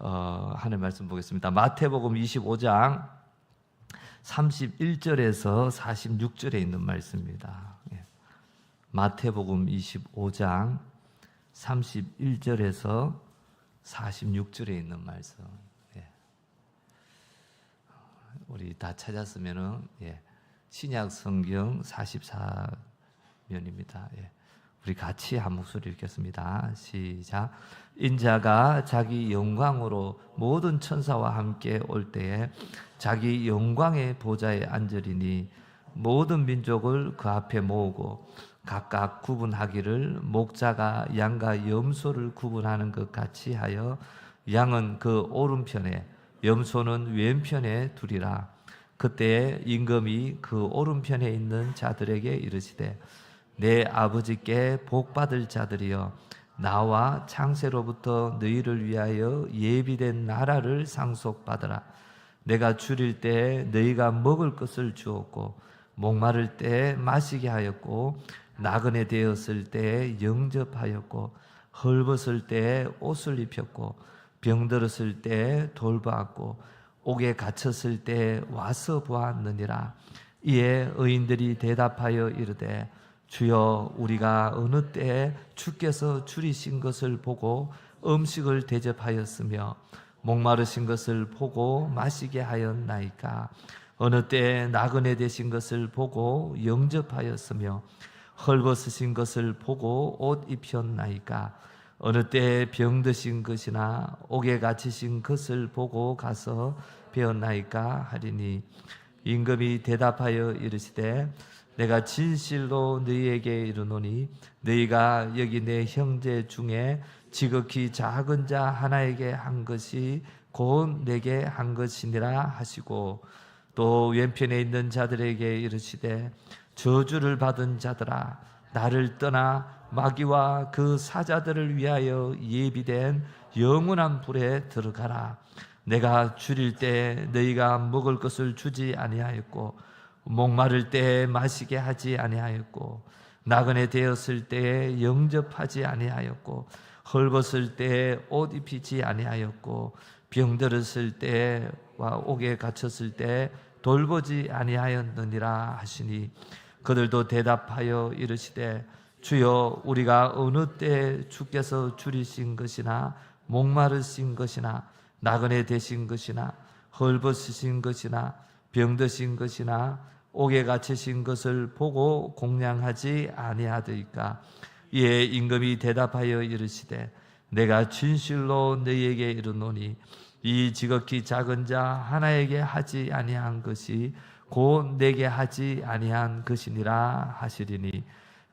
하나님 말씀 보겠습니다. 마태복음 25장 31절에서 46절에 있는 말씀입니다. 마태복음 25장 31절에서 46절에 있는 말씀. 우리 다 찾았으면은 신약 성경 44면입니다. 우리 같이 한 목소리 읽겠습니다. 시작. 인자가 자기 영광으로 모든 천사와 함께 올 때에 자기 영광의 보좌에 앉으리니 모든 민족을 그 앞에 모으고 각각 구분하기를 목자가 양과 염소를 구분하는 것 같이 하여 양은 그 오른편에 염소는 왼편에 두리라. 그때에 임금이 그 오른편에 있는 자들에게 이르시되 내 아버지께 복받을 자들이여 나와 창세로부터 너희를 위하여 예비된 나라를 상속받으라. 내가 줄일 때 너희가 먹을 것을 주었고 목마를 때 마시게 하였고 나그네 되었을 때 영접하였고 헐벗을 때 옷을 입혔고 병들었을 때 돌보았고 옥에 갇혔을 때 와서 보았느니라. 이에 의인들이 대답하여 이르되 주여 우리가 어느 때에 주께서 줄이신 것을 보고 음식을 대접하였으며 목마르신 것을 보고 마시게 하였나이까. 어느 때에 나그네 되신 것을 보고 영접하였으며 헐벗으신 것을 보고 옷 입혔나이까. 어느 때에 병드신 것이나 옥에 갇히신 것을 보고 가서 배웠나이까 하리니 임금이 대답하여 이르시되 내가 진실로 너희에게 이르노니 너희가 여기 내 형제 중에 지극히 작은 자 하나에게 한 것이 곧 내게 한 것이니라 하시고 또 왼편에 있는 자들에게 이르시되 저주를 받은 자들아 나를 떠나 마귀와 그 사자들을 위하여 예비된 영원한 불에 들어가라. 내가 줄일 때 너희가 먹을 것을 주지 아니하였고 목마를 때 마시게 하지 아니하였고 나그네 되었을 때에 영접하지 아니하였고 헐벗을 때 옷 입히지 아니하였고 병들었을 때와 옥에 갇혔을 때 돌보지 아니하였느니라 하시니 그들도 대답하여 이르시되 주여 우리가 어느 때 주께서 줄이신 것이나 목마르신 것이나 나그네 되신 것이나 헐벗으신 것이나 병드신 것이나 옥에 갇히신 것을 보고 공양하지 아니하더이까. 이에 임금이 대답하여 이르시되 내가 진실로 너희에게 이르노니 이 지극히 작은 자 하나에게 하지 아니한 것이 곧 내게 하지 아니한 것이니라 하시리니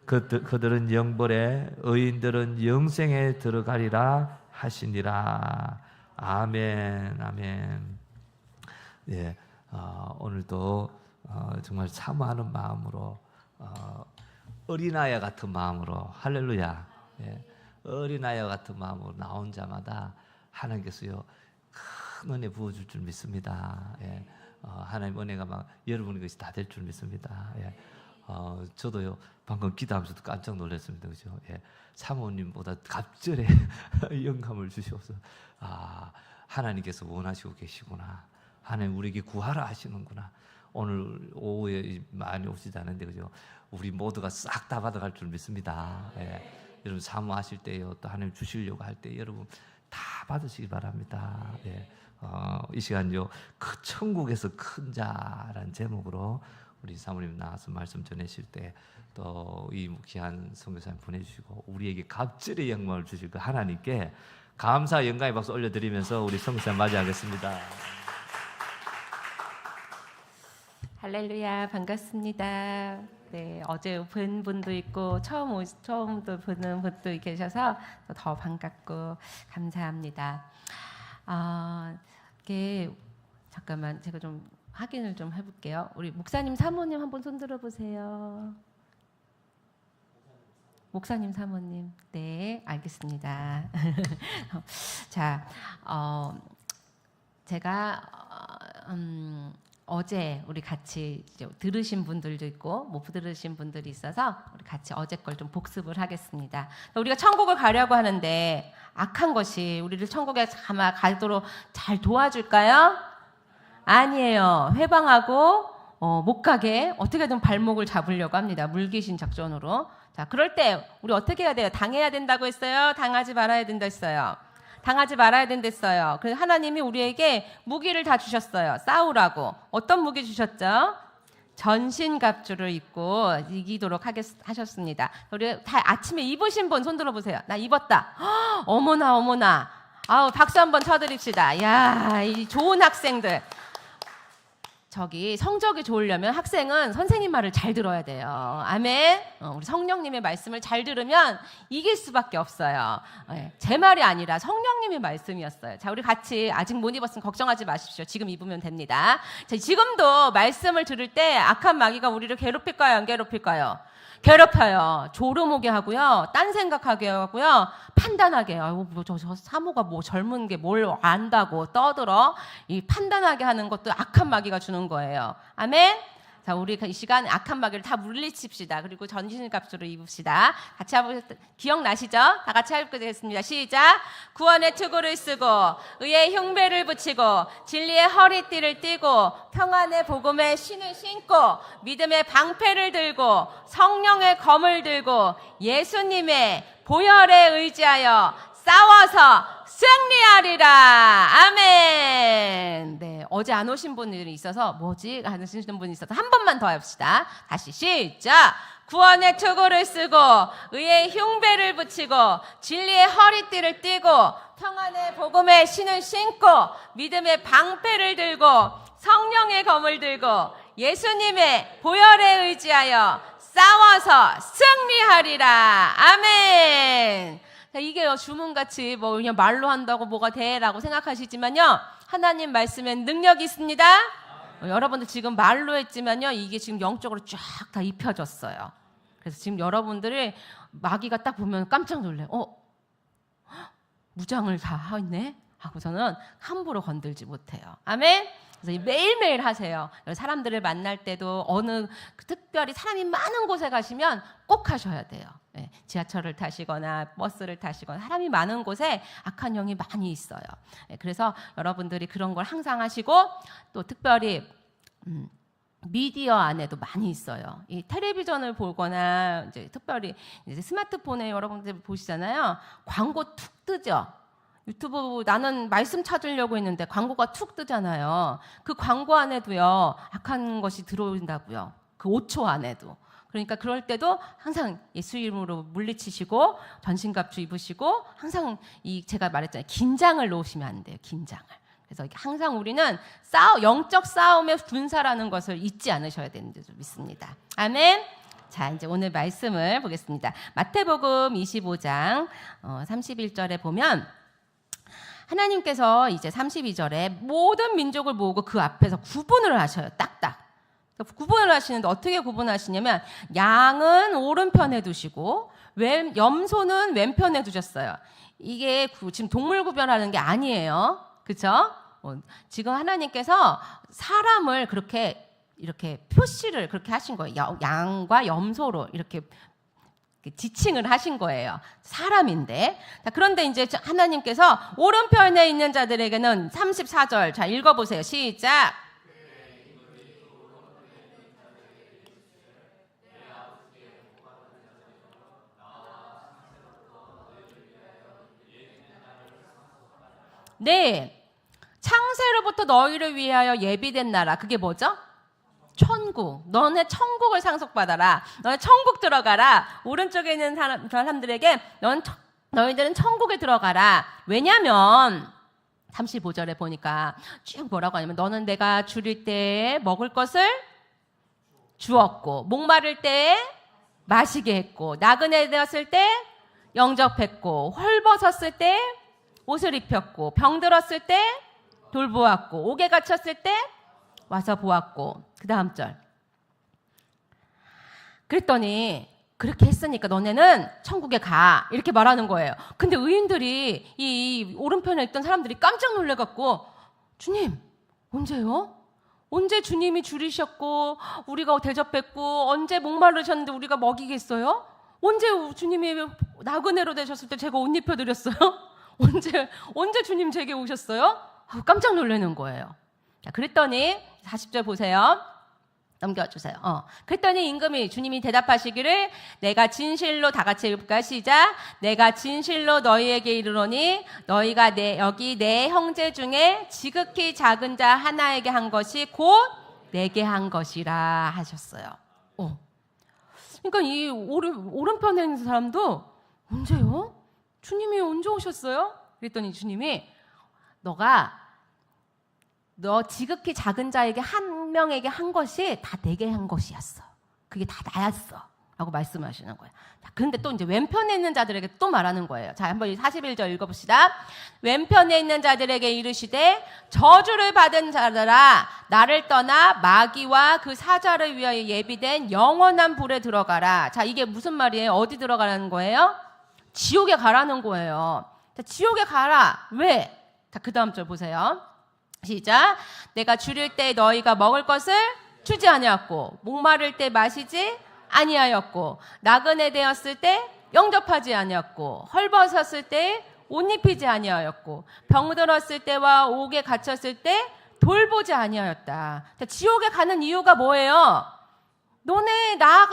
그들은 영벌에 의인들은 영생에 들어가리라 하시니라. 아멘. 아멘. 오늘도 정말 사모하는 마음으로 어린아이 같은 마음으로 할렐루야. 어린아이 같은 마음으로 나온 자마다 하나님께서요 큰 은혜 부어줄 줄 믿습니다. 하나님 은혜가 막 여러분 것이 다 될 줄 믿습니다. 저도요 방금 기도하면서도 깜짝 놀랐습니다. 그죠? 사모님보다 갑절에 영감을 주셔서 하나님께서 원하시고 계시구나. 하나님 우리에게 구하라 하시는구나. 오늘 오후에 많이 오시지 않은데 그죠? 우리 모두가 싹 다 받아갈 줄 믿습니다. 여러분 사모하실 때요 또 하나님 주시려고 할 때 여러분 다 받으시기 바랍니다. 이 시간요 그 천국에서 큰 자라는 제목으로 우리 사모님 나와서 말씀 전하실 때 또 이 귀한 선교사님 보내주시고 우리에게 갑절의 영광을 주실 그 하나님께 감사 영광의 박수 올려드리면서 우리 선교사님 맞이하겠습니다. 할렐루야, 반갑습니다. 네, 어제 본 분도 있고 처음 또 보는 분도 계셔서 더 반갑고 감사합니다. 이게 잠깐만 제가 좀 확인을 좀 해볼게요. 우리 목사님, 사모님 한번 손 들어보세요. 목사님, 사모님, 네, 알겠습니다. 자, 제가 어제 우리 같이 이제 들으신 분들도 있고 못 들으신 분들이 있어서 우리 같이 어제 걸 좀 복습을 하겠습니다. 우리가 천국을 가려고 하는데 악한 것이 우리를 천국에 가도록 잘 도와줄까요? 아니에요. 회방하고 못 가게 어떻게든 발목을 잡으려고 합니다. 물귀신 작전으로. 자, 그럴 때 우리 어떻게 해야 돼요? 당해야 된다고 했어요? 당하지 말아야 된다 했어요? 당하지 말아야 된다 했어요. 그래서 하나님이 우리에게 무기를 다 주셨어요. 싸우라고. 어떤 무기 주셨죠? 전신갑주를 입고 이기도록 하셨습니다. 우리 다 아침에 입으신 분 손 들어보세요. 나 입었다. 허, 어머나 어머나. 아우, 박수 한번 쳐드립시다. 야, 이 좋은 학생들. 저기 성적이 좋으려면 학생은 선생님 말을 잘 들어야 돼요. 아멘. 우리 성령님의 말씀을 잘 들으면 이길 수밖에 없어요. 제 말이 아니라 성령님의 말씀이었어요. 자, 우리 같이 아직 못 입었으면 걱정하지 마십시오. 지금 입으면 됩니다. 자, 지금도 말씀을 들을 때 악한 마귀가 우리를 괴롭힐까요? 안 괴롭힐까요? 괴롭혀요. 졸음오게 하고요. 딴 생각하게 하고요. 판단하게 해요. 저 사모가 뭐 젊은 게 뭘 안다고 떠들어. 이 판단하게 하는 것도 악한 마귀가 주는 거예요. 아멘. 자, 우리 이 시간 악한 마귀를 다 물리칩시다. 그리고 전신갑주를 입읍시다. 같이 한번 기억나시죠? 다 같이 해보겠습니다. 시작. 구원의 투구를 쓰고 의의 흉배를 붙이고 진리의 허리띠를 띠고 평안의 복음의 신을 신고 믿음의 방패를 들고 성령의 검을 들고 예수님의 보혈에 의지하여 싸워서 승리하리라. 아멘. 네, 어제 안 오신 분들이 있어서 뭐지 하시는 분이 있어서 한 번만 더 해봅시다. 다시 시작. 구원의 투구를 쓰고 의의 흉배를 붙이고 진리의 허리띠를 띠고 평안의 복음의 신을 신고 믿음의 방패를 들고 성령의 검을 들고 예수님의 보혈에 의지하여 싸워서 승리하리라. 아멘. 이게 주문같이 뭐 그냥 말로 한다고 뭐가 돼라고 생각하시지만요, 하나님 말씀엔 능력이 있습니다. 여러분들 지금 말로 했지만요, 이게 지금 영적으로 쫙 다 입혀졌어요. 그래서 지금 여러분들이 마귀가 딱 보면 깜짝 놀래. 무장을 다 하네 하고서는 함부로 건들지 못해요. 아멘. 그래서 매일매일 하세요. 사람들을 만날 때도 어느 특별히 사람이 많은 곳에 가시면 꼭 하셔야 돼요. 네, 지하철을 타시거나 버스를 타시거나 사람이 많은 곳에 악한 영이 많이 있어요. 네, 그래서 여러분들이 그런 걸 항상 하시고 또 특별히 미디어 안에도 많이 있어요. 이 텔레비전을 보거나 이제 특별히 이제 스마트폰에 여러분들 보시잖아요. 광고 툭 뜨죠. 유튜브 나는 말씀 찾으려고 했는데 광고가 툭 뜨잖아요. 그 광고 안에도요, 악한 것이 들어온다고요. 그 5초 안에도. 그러니까 그럴 때도 항상 예수 이름으로 물리치시고 전신갑주 입으시고 항상 제가 말했잖아요. 긴장을 놓으시면 안 돼요. 긴장을. 그래서 항상 우리는 영적 싸움의 군사라는 것을 잊지 않으셔야 되는 줄 믿습니다. 아멘. 자, 이제 오늘 말씀을 보겠습니다. 마태복음 25장 31절에 보면 하나님께서 이제 32절에 모든 민족을 모으고 그 앞에서 구분을 하셔요. 딱딱. 구분을 하시는데 어떻게 구분하시냐면 양은 오른편에 두시고 염소는 왼편에 두셨어요. 이게 지금 동물 구별하는 게 아니에요. 그렇죠? 지금 하나님께서 사람을 이렇게 표시를 그렇게 하신 거예요. 양과 염소로 이렇게 지칭을 하신 거예요. 사람인데. 자, 그런데 이제 하나님께서 오른편에 있는 자들에게는 34절. 자, 읽어보세요. 시작. 네. 창세로부터 너희를 위하여 예비된 나라. 그게 뭐죠? 천국. 너네 천국을 상속받아라. 너네 천국 들어가라. 오른쪽에 있는 사람들에게 너희들은 천국에 들어가라. 왜냐면 35절에 보니까 쭉 뭐라고 하냐면 너는 내가 줄일 때에 먹을 것을 주었고 목마를 때에 마시게 했고 나그네 되었을 때 영접했고 헐벗었을 때 옷을 입혔고 병들었을 때 돌보았고 옥에 갇혔을 때 와서 보았고 그 다음 절 그랬더니 그렇게 했으니까 너네는 천국에 가 이렇게 말하는 거예요. 근데 의인들이 이 오른편에 있던 사람들이 깜짝 놀래갖고 주님 언제요? 언제 주님이 줄이셨고 우리가 대접했고 언제 목마르셨는데 우리가 먹이겠어요? 언제 주님이 나그네로 되셨을 때 제가 옷 입혀드렸어요? 언제 주님 제게 오셨어요? 깜짝 놀라는 거예요. 자, 그랬더니 40절 보세요. 넘겨주세요. 그랬더니 임금이 주님이 대답하시기를 내가 진실로 다 같이 읽을까? 시작. 내가 진실로 너희에게 이르노니 너희가 여기 내 형제 중에 지극히 작은 자 하나에게 한 것이 곧 내게 한 것이라 하셨어요. 그러니까 이 오른편에 있는 사람도 언제요? 주님이 언제 오셨어요? 그랬더니 주님이 너 지극히 작은 자에게 한 명에게 한 것이 다 내게 한 것이었어. 그게 다 나였어. 라고 말씀하시는 거예요. 자, 그런데 또 이제 왼편에 있는 자들에게 또 말하는 거예요. 자, 한번 41절 읽어봅시다. 왼편에 있는 자들에게 이르시되 저주를 받은 자들아 나를 떠나 마귀와 그 사자를 위하여 예비된 영원한 불에 들어가라. 자, 이게 무슨 말이에요? 어디 들어가라는 거예요? 지옥에 가라는 거예요. 자, 지옥에 가라. 왜? 자, 그 다음 절 보세요. 시작. 내가 줄일 때 너희가 먹을 것을 주지 아니하였고 목마를 때 마시지 아니하였고 나그네 되었을 때 영접하지 아니하였고 헐벗었을 때 옷 입히지 아니하였고 병들었을 때와 옥에 갇혔을 때 돌보지 아니하였다. 자, 지옥에 가는 이유가 뭐예요?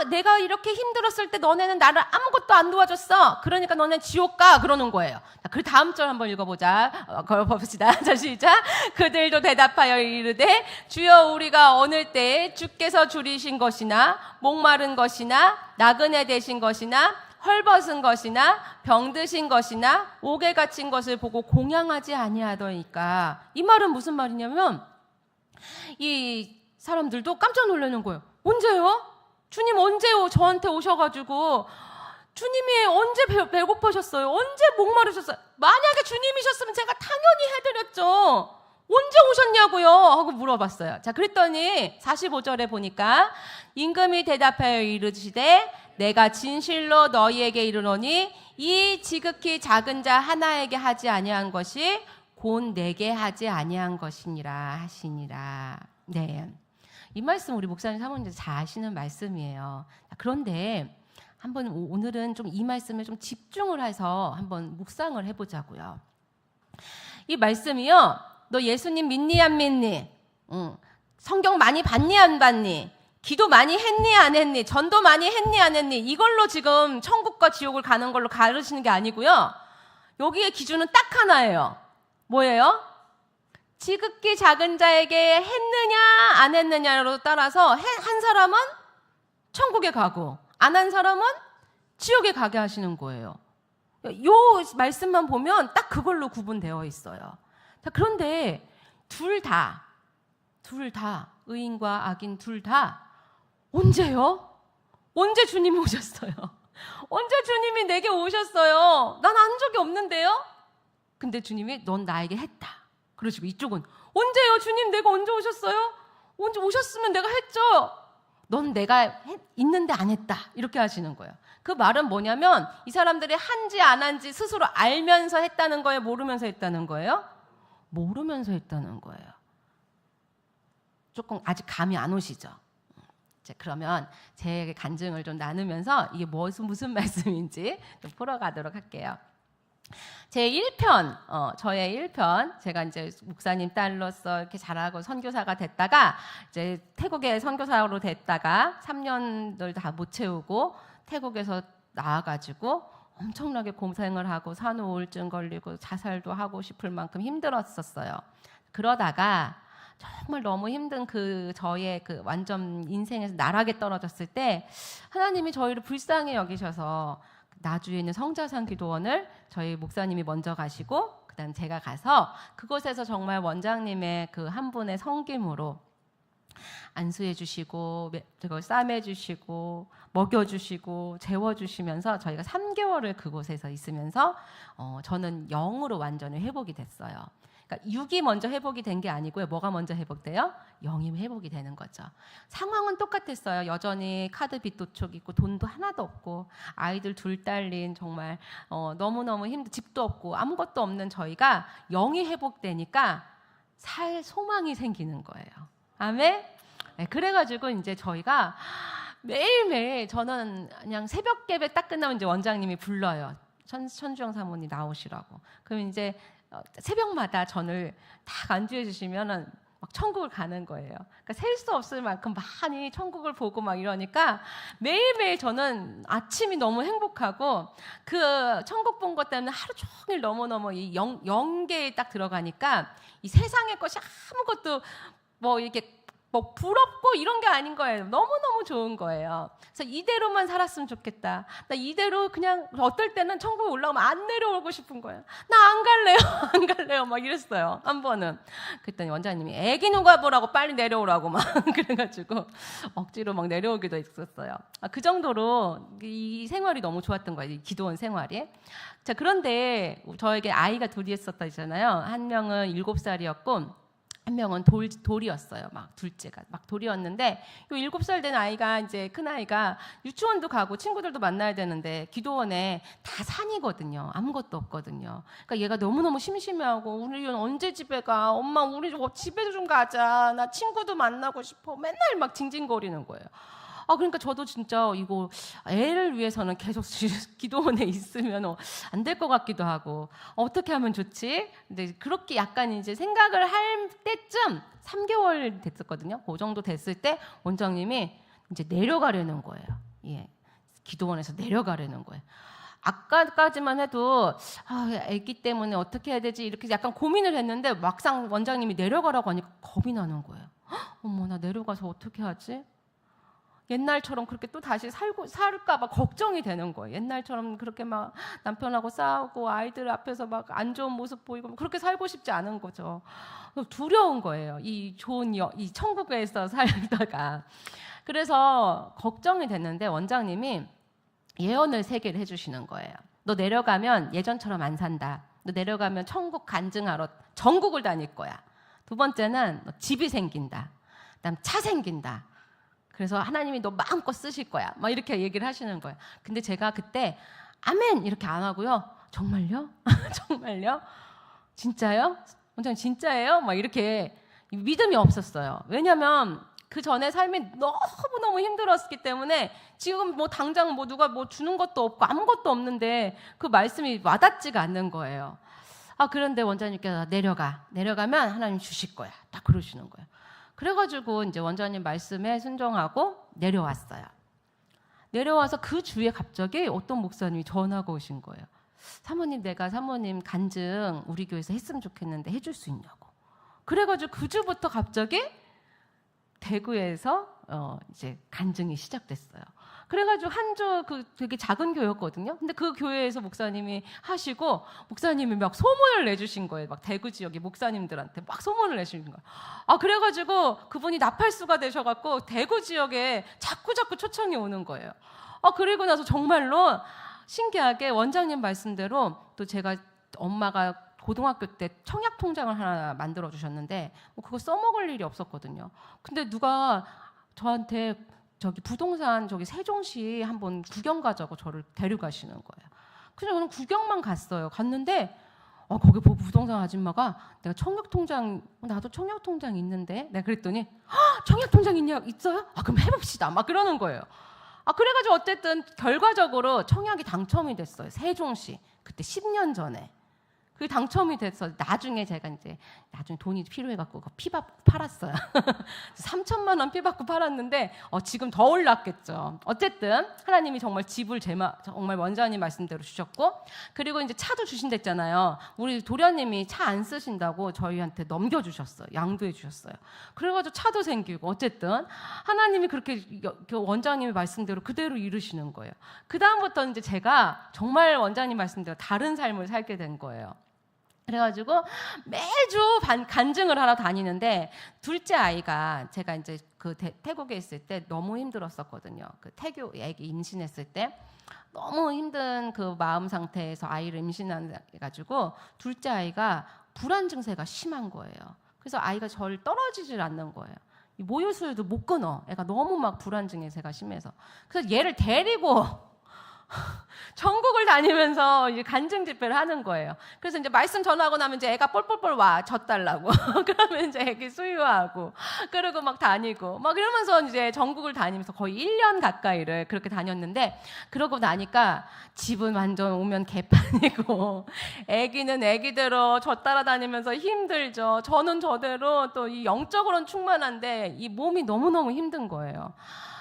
내가 이렇게 힘들었을 때 너네는 나를 아무것도 안 도와줬어. 그러니까 너네 지옥 가. 그러는 거예요. 자, 그 다음 절 한번 읽어보자. 걸어봅시다. 자, 시작. 그들도 대답하여 이르되 주여 우리가 어느 때 주께서 줄이신 것이나 목마른 것이나 나그네 되신 것이나 헐벗은 것이나 병드신 것이나 옥에 갇힌 것을 보고 공양하지 아니하더이까. 이 말은 무슨 말이냐면 이 사람들도 깜짝 놀라는 거예요. 언제요? 주님 언제 저한테 오셔가지고 주님이 언제 배고프셨어요? 언제 목마르셨어요? 만약에 주님이셨으면 제가 당연히 해드렸죠. 언제 오셨냐고요? 하고 물어봤어요. 자, 그랬더니 45절에 보니까 임금이 대답하여 이르시되 내가 진실로 너희에게 이르노니 이 지극히 작은 자 하나에게 하지 아니한 것이 곧 내게 하지 아니한 것이니라 하시니라. 네. 이 말씀 우리 목사님 사모님들 잘 아시는 말씀이에요. 그런데 한번 오늘은 좀 이 말씀에 좀 집중을 해서 한번 묵상을 해보자고요. 이 말씀이요. 너 예수님 믿니 안 믿니? 성경 많이 봤니 안 봤니? 기도 많이 했니 안 했니? 전도 많이 했니 안 했니? 이걸로 지금 천국과 지옥을 가는 걸로 가르치는 게 아니고요. 여기에 기준은 딱 하나예요. 뭐예요? 지극히 작은 자에게 했느냐 안 했느냐로 따라서 한 사람은 천국에 가고 안 한 사람은 지옥에 가게 하시는 거예요. 이 말씀만 보면 딱 그걸로 구분되어 있어요. 자, 그런데 둘 다 의인과 악인 둘 다 언제요? 언제 주님이 오셨어요? 언제 주님이 내게 오셨어요? 난 한 적이 없는데요? 근데 주님이 넌 나에게 했다. 그러시고 이쪽은 언제요? 주님 내가 언제 오셨어요? 언제 오셨으면 내가 했죠. 넌 내가 있는데 안 했다. 이렇게 하시는 거예요. 그 말은 뭐냐면 이 사람들이 한지 안 한지 스스로 알면서 했다는 거예요? 모르면서 했다는 거예요? 모르면서 했다는 거예요. 조금 아직 감이 안 오시죠? 자, 그러면 제 간증을 좀 나누면서 이게 무슨 말씀인지 좀 풀어가도록 할게요. 제 1편, 저의 1편, 제가 이제 목사님 딸로서 이렇게 잘하고 선교사가 됐다가, 이제 태국에 선교사로 됐다가 3년을 다 못 채우고 태국에서 나와가지고 엄청나게 고생을 하고 산후 우울증 걸리고 자살도 하고 싶을 만큼 힘들었었어요. 그러다가 정말 너무 힘든 저의 완전 인생에서 나락에 떨어졌을 때 하나님이 저희를 불쌍히 여기셔서 나주에 있는 성자산 기도원을 저희 목사님이 먼저 가시고 그다음 제가 가서 그곳에서 정말 원장님의 한 분의 섬김으로 안수해 주시고 싸매 주시고 먹여 주시고 재워 주시면서 저희가 3개월을 그곳에서 있으면서 저는 영으로 완전히 회복이 됐어요. 그러니까 육이 먼저 회복이 된 게 아니고요. 뭐가 먼저 회복돼요? 영이 회복이 되는 거죠. 상황은 똑같았어요. 여전히 카드 빚도 쪽 있고 돈도 하나도 없고 아이들 둘 딸린 정말 너무너무 집도 없고 아무것도 없는 저희가 영이 회복되니까 살 소망이 생기는 거예요. 아멘. 네, 그래가지고 이제 저희가 매일매일 저는 그냥 새벽 예배 딱 끝나면 이제 원장님이 불러요. 천주영 사모님 나오시라고. 그럼 이제 새벽마다 저를 딱 안주해 주시면은 막 천국을 가는 거예요. 그러니까 셀 수 없을 만큼 많이 천국을 보고 막 이러니까 매일매일 저는 아침이 너무 행복하고 그 천국 본 것 때문에 하루 종일 너무너무 이 영계에 딱 들어가니까 이 세상의 것이 아무것도 뭐 이렇게 뭐 부럽고 이런 게 아닌 거예요. 너무너무 좋은 거예요. 그래서 이대로만 살았으면 좋겠다. 나 이대로 그냥 어떨 때는 천국에 올라오면 안 내려오고 싶은 거예요. 나 안 갈래요. 안 갈래요. 막 이랬어요. 한 번은. 그랬더니 원장님이 애기 누가 보라고 빨리 내려오라고 막 그래가지고 억지로 막 내려오기도 했었어요. 그 정도로 이 생활이 너무 좋았던 거예요. 이 기도원 생활이. 자, 그런데 저에게 아이가 둘이 있었다잖아요. 한 명은 7살이었고 한 명은 돌이었어요. 막 둘째가 막 돌이었는데 요 7살 된 아이가 이제 큰 아이가 유치원도 가고 친구들도 만나야 되는데 기도원에 다 산이거든요. 아무것도 없거든요. 그러니까 얘가 너무너무 심심해하고 우리 언제 집에 가? 엄마 우리 집에 좀 가자. 나 친구도 만나고 싶어. 맨날 막 징징거리는 거예요. 그러니까 저도 진짜 이거 애를 위해서는 계속 기도원에 있으면 안 될 것 같기도 하고 어떻게 하면 좋지? 근데 그렇게 약간 이제 생각을 할 때쯤 3개월 됐었거든요. 그 정도 됐을 때 원장님이 이제 내려가려는 거예요. 예, 기도원에서 내려가려는 거예요. 아까까지만 해도 애기 때문에 어떻게 해야 되지 이렇게 약간 고민을 했는데 막상 원장님이 내려가라고 하니까 겁이 나는 거예요. 어머 나 내려가서 어떻게 하지? 옛날처럼 그렇게 또 다시 살까봐 걱정이 되는 거예요. 옛날처럼 그렇게 막 남편하고 싸우고 아이들 앞에서 막 안 좋은 모습 보이고 그렇게 살고 싶지 않은 거죠. 두려운 거예요. 이 좋은 이 천국에서 살다가. 그래서 걱정이 됐는데 원장님이 예언을 3개를 해주시는 거예요. 너 내려가면 예전처럼 안 산다. 너 내려가면 천국 간증하러 전국을 다닐 거야. 2번째는 너 집이 생긴다. 그다음 차 생긴다. 그래서 하나님이 너 마음껏 쓰실 거야. 막 이렇게 얘기를 하시는 거예요. 근데 제가 그때 아멘 이렇게 안 하고요. 정말요? 정말요? 진짜요? 원장님 진짜예요? 막 이렇게 믿음이 없었어요. 왜냐면 그 전에 삶이 너무너무 힘들었기 때문에 지금 뭐 당장 뭐 누가 뭐 주는 것도 없고 아무것도 없는데 그 말씀이 와닿지가 않는 거예요. 그런데 원장님께서 내려가면 하나님 주실 거야. 딱 그러시는 거예요. 그래가지고 이제 원장님 말씀에 순종하고 내려왔어요. 내려와서 그 주에 갑자기 어떤 목사님이 전화가 오신 거예요. 사모님 내가 사모님 간증 우리 교회에서 했으면 좋겠는데 해줄 수 있냐고. 그래가지고 그 주부터 갑자기 대구에서 이제 간증이 시작됐어요. 그래가지고 한 주 되게 작은 교회였거든요. 근데 그 교회에서 목사님이 하시고 목사님이 막 소문을 내주신 거예요. 막 대구 지역의 목사님들한테 막 소문을 내주신 거예요. 그래가지고 그분이 나팔수가 되셔갖고 대구 지역에 자꾸 초청이 오는 거예요. 그리고 나서 정말로 신기하게 원장님 말씀대로 또 제가 엄마가 고등학교 때 청약 통장을 하나 만들어 주셨는데 그거 써먹을 일이 없었거든요. 근데 누가 저한테 저기 부동산 저기 세종시 한번 구경 가자고 저를 데려가시는 거예요. 그냥 저는 구경만 갔어요. 갔는데 거기 부동산 아줌마가 내가 청약통장 나도 청약통장 있는데 내가 그랬더니 청약통장 있어요? 그럼 해봅시다. 막 그러는 거예요. 그래가지고 어쨌든 결과적으로 청약이 당첨이 됐어요. 세종시 그때 10년 전에. 그게 당첨이 돼서 나중에 제가 이제 돈이 필요해갖고 피받고 팔았어요. 3천만 원 피받고 팔았는데 지금 더 올랐겠죠. 어쨌든 하나님이 정말 집을 정말 원장님 말씀대로 주셨고 그리고 이제 차도 주신댔잖아요. 우리 도련님이 차 안 쓰신다고 저희한테 넘겨주셨어요. 양도해 주셨어요. 그래가지고 차도 생기고 어쨌든 하나님이 그렇게 원장님의 말씀대로 그대로 이루시는 거예요. 그 다음부터 이제 제가 정말 원장님 말씀대로 다른 삶을 살게 된 거예요. 그래가지고 매주 간증을 하러 다니는데 둘째 아이가 제가 이제 그 태국에 있을 때 너무 힘들었었거든요. 그 태교 애기 임신했을 때 너무 힘든 그 마음 상태에서 아이를 임신해가지고 둘째 아이가 불안 증세가 심한 거예요. 그래서 아이가 저를 떨어지질 않는 거예요. 모유수유도 못 끊어. 애가 너무 막 불안 증세가 심해서. 그래서 얘를 데리고 전국을 다니면서 이제 간증 집회를 하는 거예요. 그래서 이제 말씀 전하고 나면 이제 애가 뻘뻘뻘 와, 젖달라고. 그러면 이제 애기 수유하고, 그러고 막 다니고, 막 이러면서 이제 전국을 다니면서 거의 1년 가까이를 그렇게 다녔는데, 그러고 나니까 집은 완전 오면 개판이고, 애기는 애기대로 저 따라다니면서 힘들죠. 저는 저대로 또 이 영적으로는 충만한데, 이 몸이 너무너무 힘든 거예요.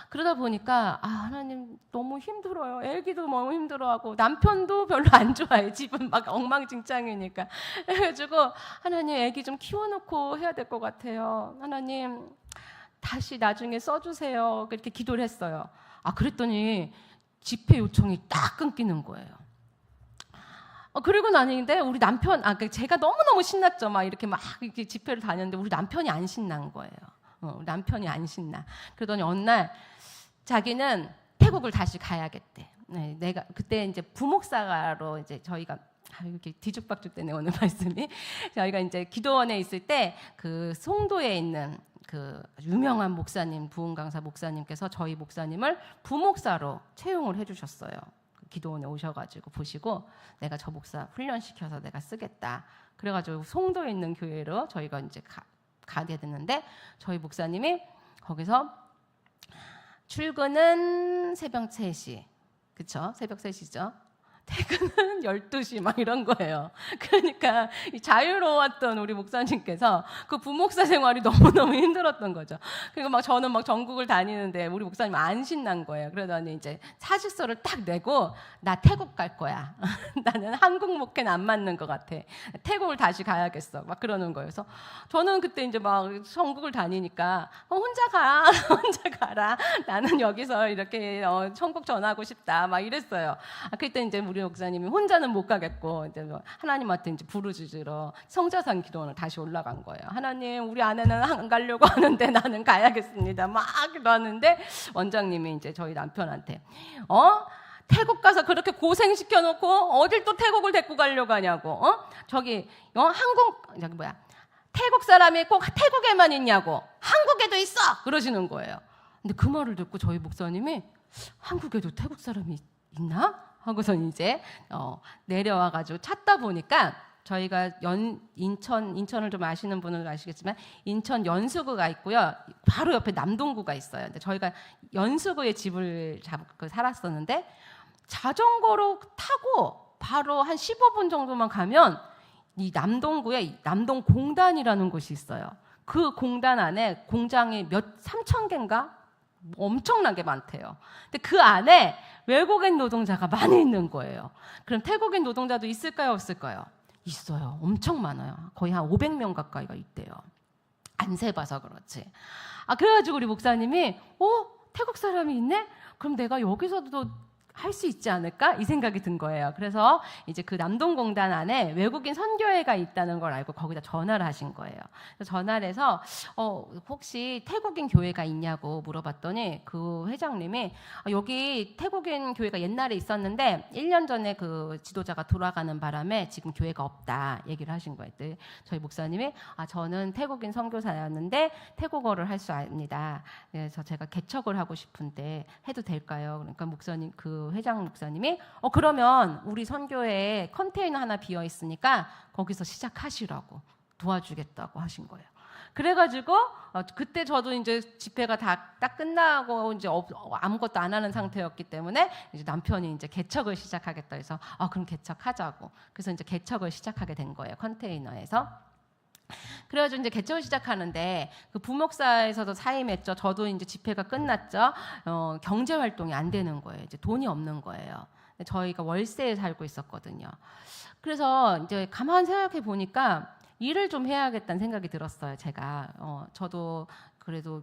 그러다 보니까 하나님 너무 힘들어요. 애기도 너무 힘들어하고 남편도 별로 안 좋아해. 집은 막 엉망진창이니까. 그래가지고 하나님 애기 좀 키워놓고 해야 될 것 같아요. 하나님 다시 나중에 써주세요. 그렇게 기도를 했어요. 그랬더니 집회 요청이 딱 끊기는 거예요. 그리고 나는데 우리 남편, 제가 너무너무 신났죠. 막 이렇게 집회를 다녔는데 우리 남편이 안 신난 거예요. 남편이 안 신나. 그러더니 어느 날 자기는 태국을 다시 가야겠대. 네, 내가 그때 이제 부목사로 이제 저희가 이렇게 뒤죽박죽 되네 오늘 말씀이. 저희가 이제 기도원에 있을 때 그 송도에 있는 그 유명한 목사님, 부흥 강사 목사님께서 저희 목사님을 부목사로 채용을 해주셨어요. 기도원에 오셔가지고 보시고 내가 저 목사 훈련시켜서 내가 쓰겠다. 그래가지고 송도에 있는 교회로 저희가 이제 가게 됐는데 저희 목사님이 거기서 출근은 새벽 3시, 그쵸? 새벽 3시죠. 퇴근은 12시 막 이런 거예요. 그러니까 자유로웠던 우리 목사님께서 그 부목사 생활이 너무너무 힘들었던 거죠. 그리고 막 저는 막 전국을 다니는데 우리 목사님 안 신난 거예요. 그러더니 이제 사직서를 딱 내고 나 태국 갈 거야. 나는 한국 목회는 안 맞는 것 같아. 태국을 다시 가야겠어. 막 그러는 거예요. 그래서 저는 그때 이제 막 전국을 다니니까 혼자 가, 혼자 가라. 나는 여기서 이렇게 천국 전하고 싶다. 막 이랬어요. 그때 이제 우리 목사님이 혼자는 못 가겠고 이제 하나님한테 이제 부르짖으러 성자산 기도원을 다시 올라간 거예요. 하나님, 우리 아내는 안 가려고 하는데 나는 가야겠습니다. 막 이러는데 원장님이 이제 저희 남편한테 태국 가서 그렇게 고생시켜 놓고 어딜 또 태국을 데리고 가려고 하냐고. 태국 사람이 꼭 태국에만 있냐고. 한국에도 있어. 그러시는 거예요. 근데 그 말을 듣고 저희 목사님이 한국에도 태국 사람이 있나? 하고선 이제 내려와가지고 찾다 보니까 저희가 인천을 좀 아시는 분은 아시겠지만 인천 연수구가 있고요. 바로 옆에 남동구가 있어요. 근데 저희가 연수구에 집을 잡고 살았었는데 자전거로 타고 바로 한 15분 정도만 가면 이 남동구에 남동공단이라는 곳이 있어요. 그 공단 안에 공장이 3,000개인가? 엄청나게 많대요. 근데 그 안에 외국인 노동자가 많이 있는 거예요. 그럼 태국인 노동자도 있을까요? 없을까요? 있어요. 엄청 많아요. 거의 한 500명 가까이가 있대요. 안 세봐서 그렇지. 그래가지고 우리 목사님이 태국 사람이 있네? 그럼 내가 여기서도 할 수 있지 않을까? 이 생각이 든 거예요. 그래서 이제 그 남동공단 안에 외국인 선교회가 있다는 걸 알고 거기다 전화를 하신 거예요. 그래서 전화를 해서 혹시 태국인 교회가 있냐고 물어봤더니 그 회장님이 여기 태국인 교회가 옛날에 있었는데 1년 전에 그 지도자가 돌아가는 바람에 지금 교회가 없다 얘기를 하신 거예요. 저희 목사님이 저는 태국인 선교사였는데 태국어를 할 줄 압니다. 그래서 제가 개척을 하고 싶은데 해도 될까요? 그러니까 목사님 그 회장 목사님이 그러면 우리 선교회에 컨테이너 하나 비어 있으니까 거기서 시작하시라고 도와주겠다고 하신 거예요. 그래가지고 그때 저도 이제 집회가 딱 끝나고 이제 아무것도 안 하는 상태였기 때문에 이제 남편이 이제 개척을 시작하겠다 해서 그럼 개척하자고. 그래서 이제 개척을 시작하게 된 거예요. 컨테이너에서. 그래가지고 이제 개척을 시작하는데 그 부목사에서도 사임했죠. 저도 이제 집회가 끝났죠. 경제 활동이 안 되는 거예요. 이제 돈이 없는 거예요. 저희가 월세에 살고 있었거든요. 그래서 이제 가만 생각해 보니까 일을 좀 해야겠다는 생각이 들었어요. 제가 저도 그래도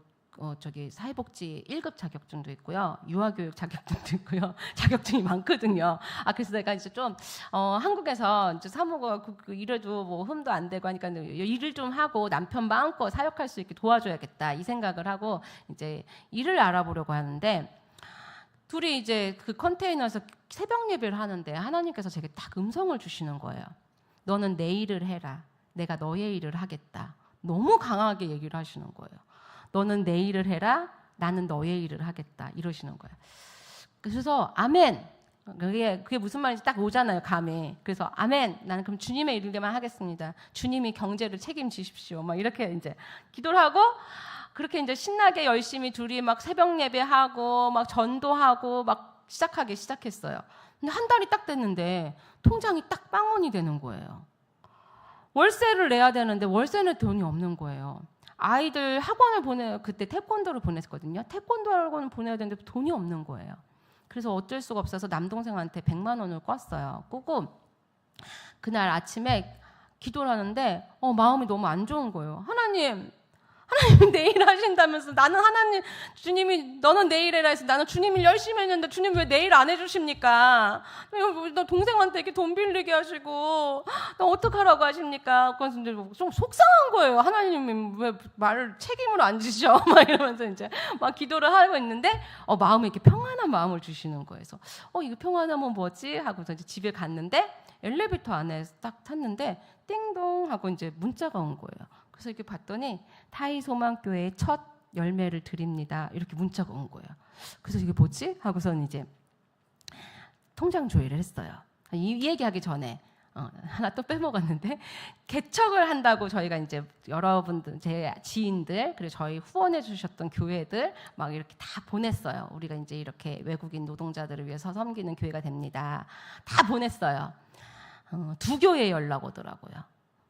사회복지 1급 자격증도 있고요. 유아교육 자격증도 있고요. 자격증이 많거든요. 그래서 내가 이제 좀 한국에서 이제 사무가 그 일해도 뭐 흠도 안 되고 하니까 일을 좀 하고 남편 마음껏 사역할 수 있게 도와줘야겠다 이 생각을 하고 이제 일을 알아보려고 하는데 둘이 이제 그 컨테이너에서 새벽 예배를 하는데 하나님께서 제게 딱 음성을 주시는 거예요. 너는 내 일을 해라. 내가 너의 일을 하겠다. 너무 강하게 얘기를 하시는 거예요. 너는 내 일을 해라. 나는 너의 일을 하겠다. 이러시는 거예요. 그래서 아멘. 그게 무슨 말인지 딱 오잖아요, 감이. 그래서 아멘. 나는 그럼 주님의 일에만 하겠습니다. 주님이 경제를 책임지십시오. 막 이렇게 이제 기도를 하고 그렇게 이제 신나게 열심히 둘이 막 새벽 예배하고 막 전도하고 막 시작했어요. 근데 한 달이 딱 됐는데 통장이 딱 빵원이 되는 거예요. 월세를 내야 되는데 월세 낼 돈이 없는 거예요. 아이들 학원을 그때 태권도를 보냈거든요. 태권도 학원을 보내야 되는데 돈이 없는 거예요. 그래서 어쩔 수가 없어서 남동생한테 100만 원을 꿨어요. 꾸고 그날 아침에 기도를 하는데 마음이 너무 안 좋은 거예요. 하나님 내일 하신다면서 나는 하나님 주님이 너는 내일 해라 해서 나는 주님이 열심히 했는데 주님 왜 내일 안 해주십니까? 나 동생한테 이렇게 돈 빌리게 하시고 나 어떡하라고 하십니까? 그래서 이제 좀 속상한 거예요. 하나님이 왜 말을 책임을 안 지셔? 막 이러면서 이제 막 기도를 하고 있는데 마음에 이렇게 평안한 마음을 주시는 거예요. 그래서 이거 평안하면 뭐지? 하고서 이제 집에 갔는데 엘리베이터 안에 딱 탔는데 띵동 하고 이제 문자가 온 거예요. 그래서 이렇게 봤더니 타이소망교회의 첫 열매를 드립니다. 이렇게 문자가 온 거예요. 그래서 이게 뭐지? 하고서는 이제 통장 조회를 했어요. 이 얘기하기 전에 하나 또 빼먹었는데 개척을 한다고 저희가 이제 여러분들 제 지인들 그리고 저희 후원해 주셨던 교회들 막 이렇게 다 보냈어요. 우리가 이제 이렇게 외국인 노동자들을 위해서 섬기는 교회가 됩니다. 다 보냈어요. 두 교회에 연락 오더라고요.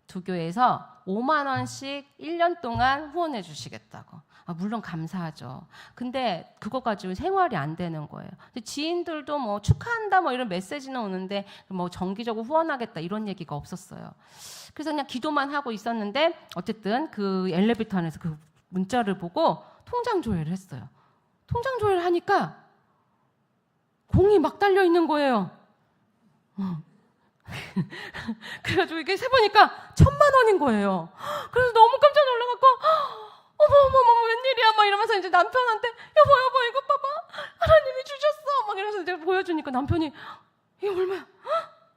두 교회에서 5만 원씩 1년 동안 후원해 주시겠다고. 물론 감사하죠. 근데 그거 가지고 생활이 안 되는 거예요. 지인들도 뭐 축하한다 뭐 이런 메시지는 오는데 뭐 정기적으로 후원하겠다 이런 얘기가 없었어요. 그래서 그냥 기도만 하고 있었는데 어쨌든 그 엘리베이터 안에서 그 문자를 보고 통장 조회를 했어요. 통장 조회를 하니까 공이 막 달려 있는 거예요. 그래가지고 이게 세보니까 1,000만 원인 거예요. 그래서 너무 깜짝 놀라갖고 어머 웬일이야 막 이러면서 이제 남편한테 여보 이거 봐봐 하나님이 주셨어 막 이러면서 내가 보여주니까 남편이 이게 얼마야?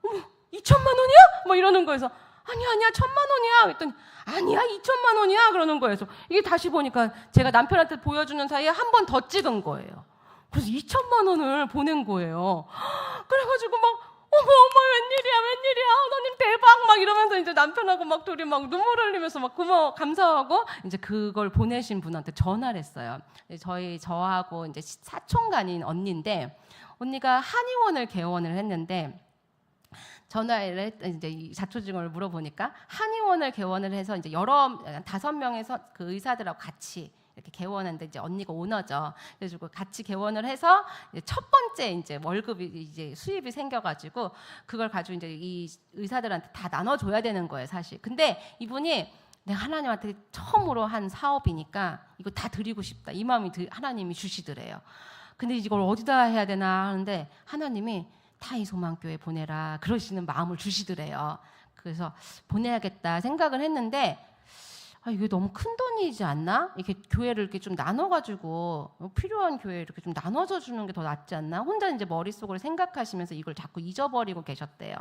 어머 2,000만 원이야? 막 이러는 거예요. 그래서 아니야 1,000만 원이야 그랬더니 아니야 2,000만 원이야 그러는 거예요. 그래서 이게 다시 보니까 제가 남편한테 보여주는 사이에 한 번 더 찍은 거예요. 그래서 2,000만 원을 보낸 거예요. 그래가지고 막 어머 웬일이야 하나님 대박 막 이러면서 이제 남편하고 막 둘이 막 눈물 흘리면서 막 고마워 감사하고 이제 그걸 보내신 분한테 전화를 했어요. 저하고 이제 사촌간인 언니인데 언니가 한의원을 개원을 했는데 전화를 이제 이 자초지종을 물어보니까 한의원을 개원을 해서 이제 5명에서 그 의사들하고 같이 이렇게 개원하는데 이제 언니가 오너죠. 그래가지고 같이 개원을 해서 이제 첫 번째 이제 월급이 이제 수입이 생겨가지고 그걸 가지고 이제 이 의사들한테 다 나눠줘야 되는 거예요, 사실. 근데 이분이 내가 하나님한테 처음으로 한 사업이니까 이거 다 드리고 싶다. 이 마음이 하나님이 주시더래요. 근데 이걸 어디다 해야 되나 하는데 하나님이 타이소망교회 보내라 그러시는 마음을 주시더래요. 그래서 보내야겠다 생각을 했는데 이게 너무 큰 돈이지 않나? 이렇게 교회를 이렇게 좀 나눠가지고 필요한 교회 이렇게 좀 나눠서 주는 게 더 낫지 않나? 혼자 이제 머릿속으로 생각하시면서 이걸 자꾸 잊어버리고 계셨대요.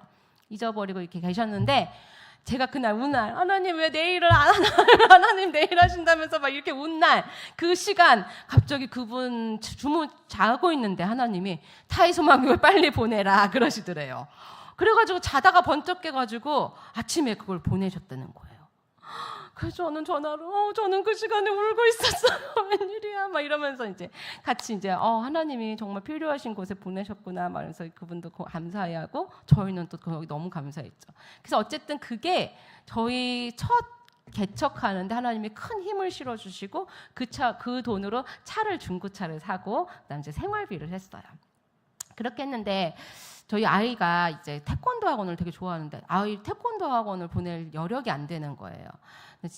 잊어버리고 이렇게 계셨는데 제가 그날 운날 하나님 왜 내일을 안 하나? 하나님 내일 하신다면서 막 이렇게 운날 그 시간 갑자기 그분 주무 자고 있는데 하나님이 타이소망교회 빨리 보내라 그러시더래요. 그래가지고 자다가 번쩍 깨가지고 아침에 그걸 보내셨다는 거예요. 그래서 저는 전화로 저는 그 시간에 울고 있었어요. 웬일이야 막 이러면서 이제 같이 이제 하나님이 정말 필요하신 곳에 보내셨구나 말면서 그분도 감사해하고 저희는 또 거기 너무 감사했죠. 그래서 어쨌든 그게 저희 첫 개척하는데 하나님이 큰 힘을 실어주시고 그 돈으로 중고차를 사고 그다음 이제 생활비를 했어요. 그렇게 했는데 저희 아이가 이제 태권도 학원을 되게 좋아하는데 아이 태권도 학원을 보낼 여력이 안 되는 거예요.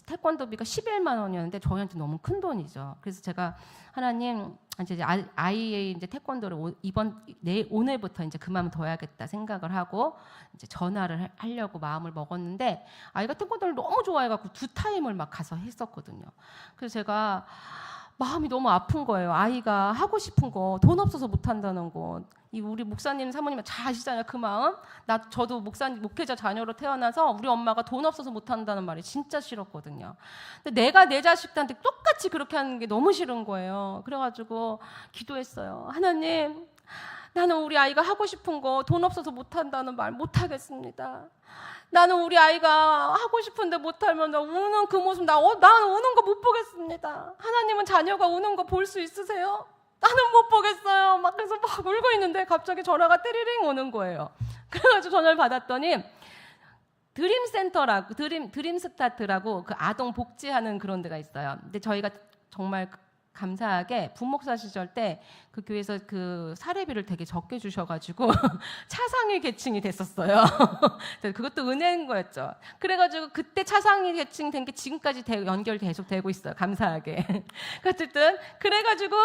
태권도비가 11만 원이었는데 저희한테 너무 큰 돈이죠. 그래서 제가 하나님 이제 아이의 이제 태권도를 오늘부터 이제 그만둬야겠다 생각을 하고 이제 전화를 하려고 마음을 먹었는데 아이가 태권도를 너무 좋아해갖고 2타임을 막 가서 했었거든요. 그래서 제가 마음이 너무 아픈 거예요. 아이가 하고 싶은 거 돈 없어서 못 한다는 거. 우리 목사님 사모님 잘 아시잖아요. 그 마음. 저도 목회자 자녀로 태어나서 우리 엄마가 돈 없어서 못 한다는 말이 진짜 싫었거든요. 근데 내가 내 자식들한테 똑같이 그렇게 하는 게 너무 싫은 거예요. 그래가지고 기도했어요. 하나님 나는 우리 아이가 하고 싶은 거 돈 없어서 못한다는 말 못하겠습니다. 나는 우리 아이가 하고 싶은데 못하면 나 우는 그 모습 나는 우는 거 못 보겠습니다. 하나님은 자녀가 우는 거 볼 수 있으세요? 나는 못 보겠어요. 막 그래서 막 울고 있는데 갑자기 전화가 띠리링 오는 거예요. 그래가지고 전화를 받았더니 드림센터라고 드림스타트라고 그 아동 복지하는 그런 데가 있어요. 근데 저희가 정말 감사하게 부목사 시절 때 그 교회에서 그 사례비를 되게 적게 주셔가지고 차상위 계층이 됐었어요. 그것도 은혜인 거였죠. 그래가지고 그때 차상위 계층 된 게 지금까지 연결 계속 되고 있어요. 감사하게. 어쨌든 그래가지고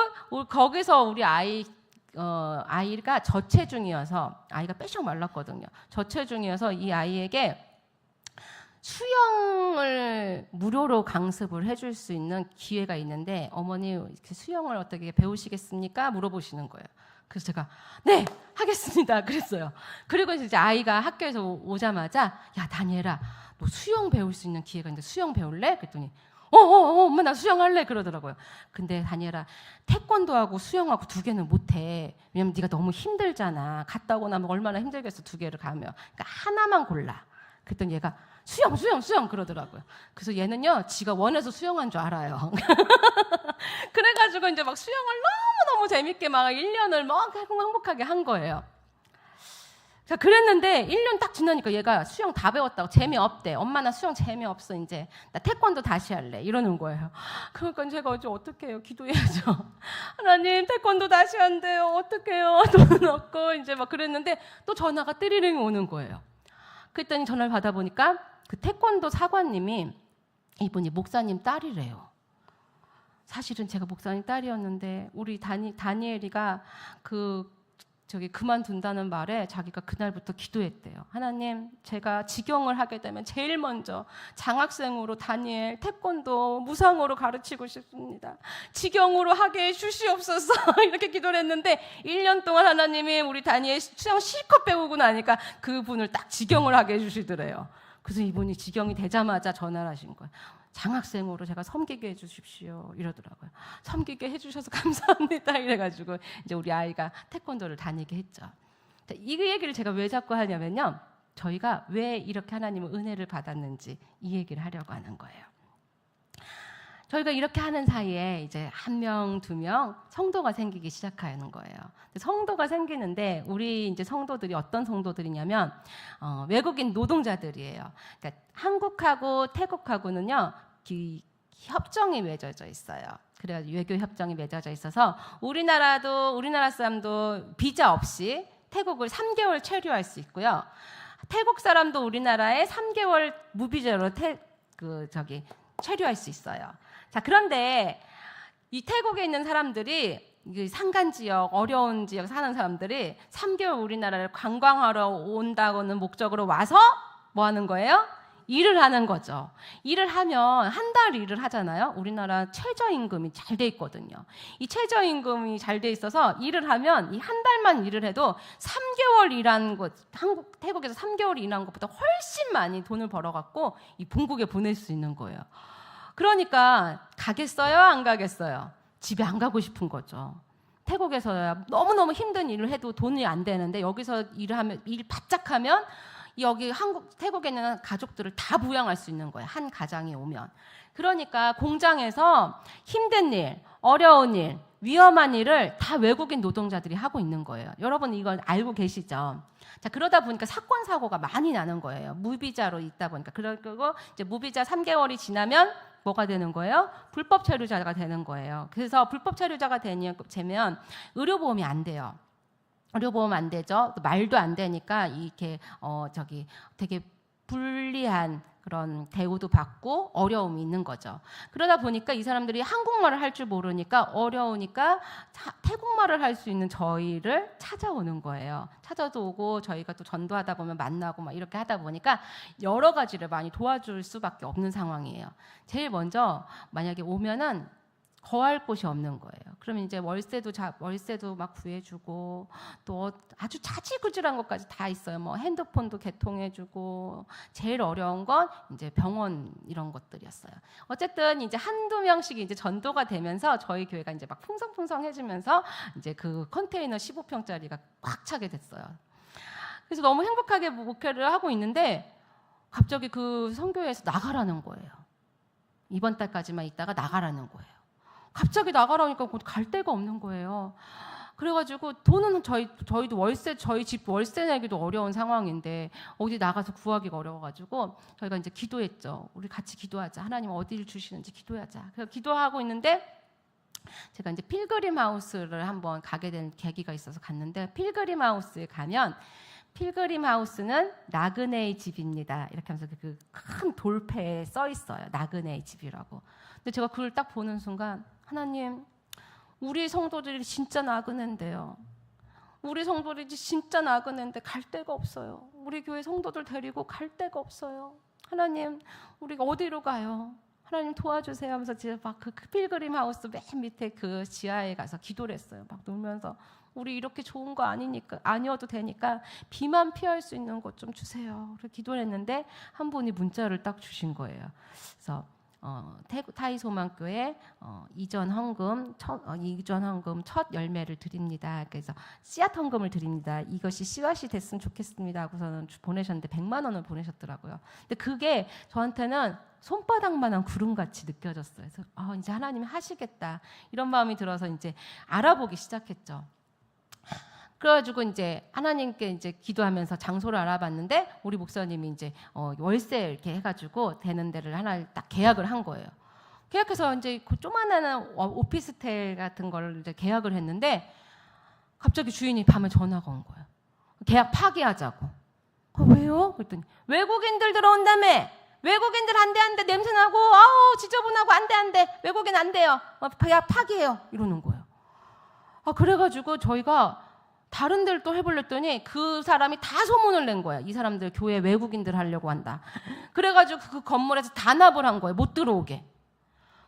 거기서 우리 아이가 저체중이어서 아이가 빼셔 말랐거든요. 저체중이어서 이 아이에게 수영을 무료로 강습을 해줄 수 있는 기회가 있는데 어머니 수영을 어떻게 배우시겠습니까? 물어보시는 거예요. 그래서 제가 네 하겠습니다 그랬어요. 그리고 이제 아이가 학교에서 오자마자 야 다니엘아 너 수영 배울 수 있는 기회가 있는데 수영 배울래? 그랬더니 엄마 나 수영할래 그러더라고요. 근데 다니엘아 태권도하고 수영하고 두 개는 못해. 왜냐면 네가 너무 힘들잖아. 갔다 오고 나면 얼마나 힘들겠어 두 개를 가면. 그러니까 하나만 골라. 그랬더니 얘가 수영 그러더라고요. 그래서 얘는요 지가 원해서 수영한 줄 알아요. 그래가지고 이제 막 수영을 너무 재밌게 막 1년을 막 행복하게 한 거예요. 자, 그랬는데 1년 딱 지나니까 얘가 수영 다 배웠다고 재미없대. 엄마 나 수영 재미없어 이제. 나 태권도 다시 할래. 이러는 거예요. 그러니까 제가 이제 어떻게 해요? 기도해야죠. 하나님 태권도 다시 한대요. 어떻게 해요? 돈 없고 이제 막 그랬는데 또 전화가 띠리링 오는 거예요. 그랬더니 전화를 받아보니까 그 태권도 사관님이 이분이 목사님 딸이래요. 사실은 제가 목사님 딸이었는데 우리 다니엘이가 그만둔다는 말에 자기가 그날부터 기도했대요. 하나님, 제가 직영을 하게 되면 제일 먼저 장학생으로 다니엘 태권도 무상으로 가르치고 싶습니다. 직영으로 하게 해주시옵소서. 이렇게 기도를 했는데 1년 동안 하나님이 우리 다니엘 수영 실컷 배우고 나니까 그분을 딱 직영을 하게 해주시더래요. 그래서 이분이 직영이 되자마자 전화를 하신 거예요. 장학생으로 제가 섬기게 해주십시오 이러더라고요. 섬기게 해주셔서 감사합니다 이래가지고 이제 우리 아이가 태권도를 다니게 했죠. 자, 이 얘기를 제가 왜 자꾸 하냐면요, 저희가 왜 이렇게 하나님의 은혜를 받았는지 이 얘기를 하려고 하는 거예요. 저희가 이렇게 하는 사이에 이제 1명, 2명 성도가 생기기 시작하는 거예요. 성도가 생기는데 우리 이제 성도들이 어떤 성도들이냐면 외국인 노동자들이에요. 그러니까 한국하고 태국하고는요 협정이 맺어져 있어요. 그래가지고 외교 협정이 맺어져 있어서 우리나라 사람도 비자 없이 태국을 3개월 체류할 수 있고요. 태국 사람도 우리나라에 3개월 무비자로 체류할 수 있어요. 자, 그런데 이 태국에 있는 사람들이 산간 지역, 어려운 지역 사는 사람들이 3개월 우리나라를 관광하러 온다고는 목적으로 와서 뭐 하는 거예요? 일을 하는 거죠. 일을 하면 한 달 일을 하잖아요. 우리나라 최저임금이 잘 돼 있거든요. 이 최저임금이 잘 돼 있어서 일을 하면 이 한 달만 일을 해도 3개월 일한 것, 태국에서 3개월 일한 것보다 훨씬 많이 돈을 벌어갖고 이 본국에 보낼 수 있는 거예요. 그러니까 가겠어요? 안 가겠어요? 집에 안 가고 싶은 거죠. 태국에서야 너무너무 힘든 일을 해도 돈이 안 되는데 여기서 일 바짝 하면 여기 태국에 있는 가족들을 다 부양할 수 있는 거예요. 한 가장이 오면. 그러니까 공장에서 힘든 일, 어려운 일, 위험한 일을 다 외국인 노동자들이 하고 있는 거예요. 여러분 이걸 알고 계시죠? 자, 그러다 보니까 사건 사고가 많이 나는 거예요. 무비자로 있다 보니까. 그리고 이제 무비자 3개월이 지나면 뭐가 되는 거예요? 불법 체류자가 되는 거예요. 그래서 불법 체류자가 되면 의료보험이 안 돼요. 의료보험 안 되죠. 말도 안 되니까 이렇게 되게 불리한 그런 대우도 받고 어려움이 있는 거죠. 그러다 보니까 이 사람들이 한국말을 할 줄 모르니까 어려우니까 태국말을 할 수 있는 저희를 찾아오는 거예요. 찾아도 오고 저희가 또 전도하다 보면 만나고 막 이렇게 하다 보니까 여러 가지를 많이 도와줄 수밖에 없는 상황이에요. 제일 먼저 만약에 오면은 거할 곳이 없는 거예요. 그러면 이제 월세도 막 구해주고 또 아주 자지구질한 것까지 다 있어요. 뭐 핸드폰도 개통해주고 제일 어려운 건 이제 병원 이런 것들이었어요. 어쨌든 이제 한두 명씩 이제 전도가 되면서 저희 교회가 이제 막 풍성풍성해지면서 이제 그 컨테이너 15평짜리가 꽉 차게 됐어요. 그래서 너무 행복하게 목회를 하고 있는데 갑자기 그 선교회에서 나가라는 거예요. 이번 달까지만 있다가 나가라는 거예요. 갑자기 나가라니까 갈 데가 없는 거예요. 그래가지고 돈은 저희도 저희 집 월세 내기도 어려운 상황인데 어디 나가서 구하기가 어려워가지고 저희가 이제 기도했죠. 우리 같이 기도하자. 하나님 어디를 주시는지 기도하자. 그래서 기도하고 있는데 제가 이제 필그림 하우스를 한번 가게 된 계기가 있어서 갔는데 필그림 하우스에 가면 필그림 하우스는 나그네의 집입니다. 이렇게 하면서 그 큰 돌패에 써 있어요. 나그네의 집이라고. 근데 제가 그걸 딱 보는 순간 하나님, 우리 성도들이 진짜 나그네인데요. 우리 성도들이 진짜 나그네인데 갈 데가 없어요. 우리 교회 성도들 데리고 갈 데가 없어요. 하나님, 우리가 어디로 가요? 하나님 도와주세요 하면서 제가 막 그 필그림 하우스 맨 밑에 그 지하에 가서 기도를 했어요. 막 놀면서 우리 이렇게 좋은 거 아니어도 되니까 비만 피할 수 있는 것 좀 주세요. 그래서 기도를 했는데 한 분이 문자를 딱 주신 거예요. 그래서 타이소망교회 이전 헌금 첫 열매를 드립니다. 그래서 씨앗 헌금을 드립니다. 이것이 씨앗이 됐으면 좋겠습니다 하고서는 보내셨는데 100만 원을 보내셨더라고요. 근데 그게 저한테는 손바닥만한 구름같이 느껴졌어요. 그래서 이제 하나님이 하시겠다 이런 마음이 들어서 이제 알아보기 시작했죠. 그래가지고 이제 하나님께 이제 기도하면서 장소를 알아봤는데 우리 목사님이 이제 월세 이렇게 해가지고 되는 데를 하나 딱 계약을 한 거예요. 계약해서 이제 그 조만한 오피스텔 같은 거를 이제 계약을 했는데 갑자기 주인이 밤에 전화가 온 거예요. 계약 파기하자고. 왜요? 그랬더니 외국인들 들어온다며. 외국인들 안 돼 냄새나고 아우 지저분하고 안 돼 외국인 안 돼요. 계약 파기해요 이러는 거예요. 그래가지고 저희가 다른 데를 또 해보려더니 그 사람이 다 소문을 낸 거야. 이 사람들 교회 외국인들 하려고 한다. 그래가지고 그 건물에서 단합을 한 거예요. 못 들어오게.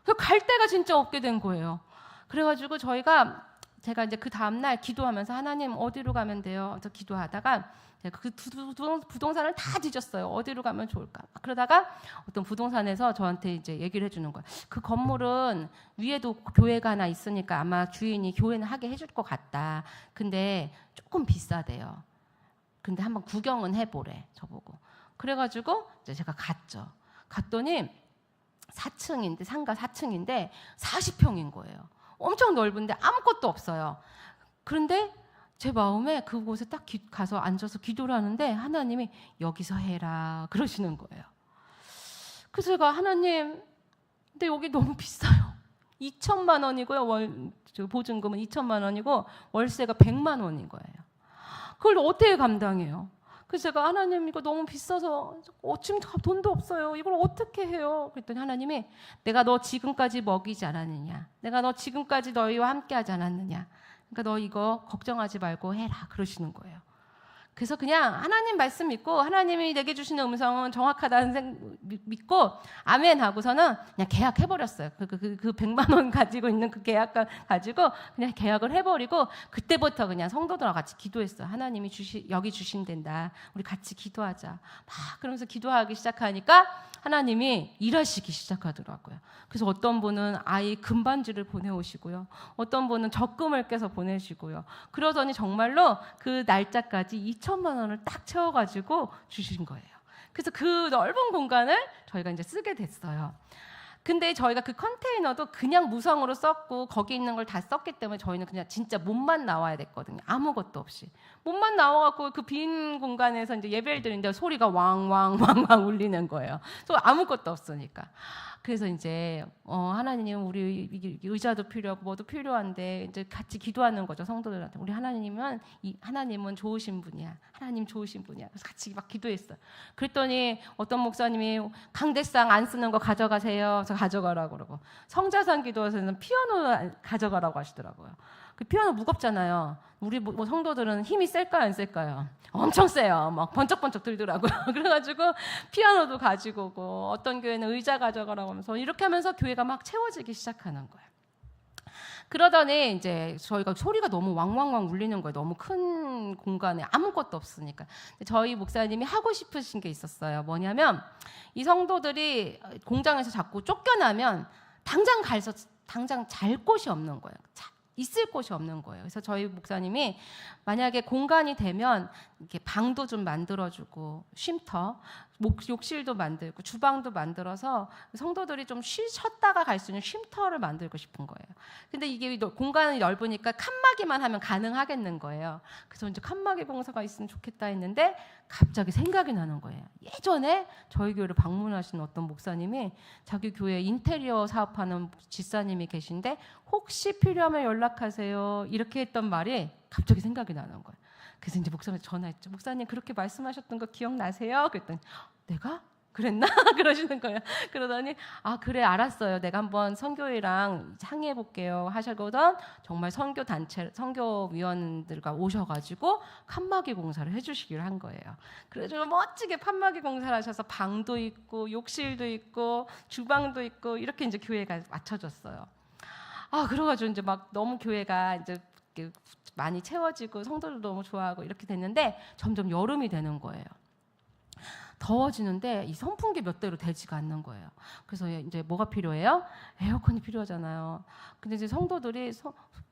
그래서 갈 데가 진짜 없게 된 거예요. 그래가지고 제가 이제 그 다음날 기도하면서 하나님 어디로 가면 돼요? 그래서 기도하다가 제가 그 부동산을 다 뒤졌어요. 어디로 가면 좋을까? 그러다가 어떤 부동산에서 저한테 이제 얘기를 해주는 거예요. 그 건물은 위에도 교회가 하나 있으니까 아마 주인이 교회는 하게 해줄 것 같다. 근데 조금 비싸대요. 근데 한번 구경은 해보래 저보고. 그래가지고 이제 제가 갔죠. 갔더니 4층인데 상가 4층인데 40평인 거예요. 엄청 넓은데 아무것도 없어요. 그런데 제 마음에 그곳에 딱 가서 앉아서 기도를 하는데 하나님이 여기서 해라 그러시는 거예요. 그래서 제가 하나님 근데 여기 너무 비싸요. 2천만 원이고요. 보증금은 2천만 원이고 월세가 100만 원인 거예요. 그걸 어떻게 감당해요? 그래서 제가 하나님 이거 너무 비싸서 지금 돈도 없어요. 이걸 어떻게 해요? 그랬더니 하나님이 내가 너 지금까지 먹이지 않았느냐? 내가 너 지금까지 너희와 함께 하지 않았느냐? 그러니까 너 이거 걱정하지 말고 해라 그러시는 거예요. 그래서 그냥 하나님 말씀 믿고 하나님이 내게 주시는 음성은 정확하다는 믿고 아멘 하고서는 그냥 계약해버렸어요. 그 100만 원 가지고 있는 그 계약 가지고 그냥 계약을 해버리고 그때부터 그냥 성도들하고 같이 기도했어요. 하나님이 여기 주신댄다. 우리 같이 기도하자. 막 그러면서 기도하기 시작하니까 하나님이 일하시기 시작하더라고요. 그래서 어떤 분은 아이 금반지를 보내오시고요. 어떤 분은 적금을 깨서 보내시고요. 그러더니 정말로 그 날짜까지 2천만 원을 딱 채워가지고 주신 거예요. 그래서 그 넓은 공간을 저희가 이제 쓰게 됐어요. 근데 저희가 그 컨테이너도 그냥 무성으로 썼고 거기 있는 걸 다 썼기 때문에 저희는 그냥 진짜 몸만 나와야 됐거든요. 아무것도 없이. 몸만 나와갖고 그 빈 공간에서 이제 예배를 드리는데 소리가 왕왕 울리는 거예요. 또 아무것도 없으니까. 그래서 이제 하나님 우리 의자도 필요하고 뭐도 필요한데 이제 같이 기도하는 거죠. 성도들한테. 우리 하나님은 좋으신 분이야. 하나님 좋으신 분이야. 그래서 같이 막 기도했어요. 그랬더니 어떤 목사님이 강대상 안 쓰는 거 가져가세요. 그래서 가져가라고 그러고 성자산 기도에서는 피아노 가져가라고 하시더라고요. 그 피아노 무겁잖아요. 우리 뭐 성도들은 힘이 셀까요, 안 셀까요? 엄청 세요. 막 번쩍번쩍 들더라고요. 그래가지고 피아노도 가지고 오고 어떤 교회는 의자 가져가라고 하면서 이렇게 하면서 교회가 막 채워지기 시작하는 거예요. 그러더니 이제 저희가 소리가 너무 왕왕왕 울리는 거예요. 너무 큰 공간에 아무것도 없으니까. 저희 목사님이 하고 싶으신 게 있었어요. 뭐냐면 이 성도들이 공장에서 자꾸 쫓겨나면 당장 잘 곳이 없는 거예요. 있을 곳이 없는 거예요. 그래서 저희 목사님이 만약에 공간이 되면 이렇게 방도 좀 만들어주고 쉼터, 욕실도 만들고 주방도 만들어서 성도들이 좀 쉬었다가 갈 수 있는 쉼터를 만들고 싶은 거예요. 근데 이게 공간이 넓으니까 칸막이만 하면 가능하겠는 거예요. 그래서 이제 칸막이 공사가 있으면 좋겠다 했는데 갑자기 생각이 나는 거예요. 예전에 저희 교회를 방문하신 어떤 목사님이 자기 교회 인테리어 사업하는 집사님이 계신데 혹시 필요하면 연락하세요. 이렇게 했던 말이 갑자기 생각이 나는 거예요. 그래서 이제 목사님한테 전화했죠. 목사님 그렇게 말씀하셨던 거 기억나세요? 그랬더니 내가? 그랬나? 그러시는 거예요. 그러더니 아 그래 알았어요. 내가 한번 선교회랑 상의해 볼게요 하시거든 정말 선교위원들과 오셔가지고 칸막이 공사를 해주시기로 한 거예요. 그래서 멋지게 칸막이 공사를 하셔서 방도 있고 욕실도 있고 주방도 있고 이렇게 이제 교회가 맞춰졌어요. 아 그래가지고 이제 막 너무 교회가 이제 많이 채워지고 성도들도 너무 좋아하고 이렇게 됐는데 점점 여름이 되는 거예요. 더워지는데 이 선풍기 몇 대로 되지가 않는 거예요. 그래서 이제 뭐가 필요해요? 에어컨이 필요하잖아요. 근데 이제 성도들이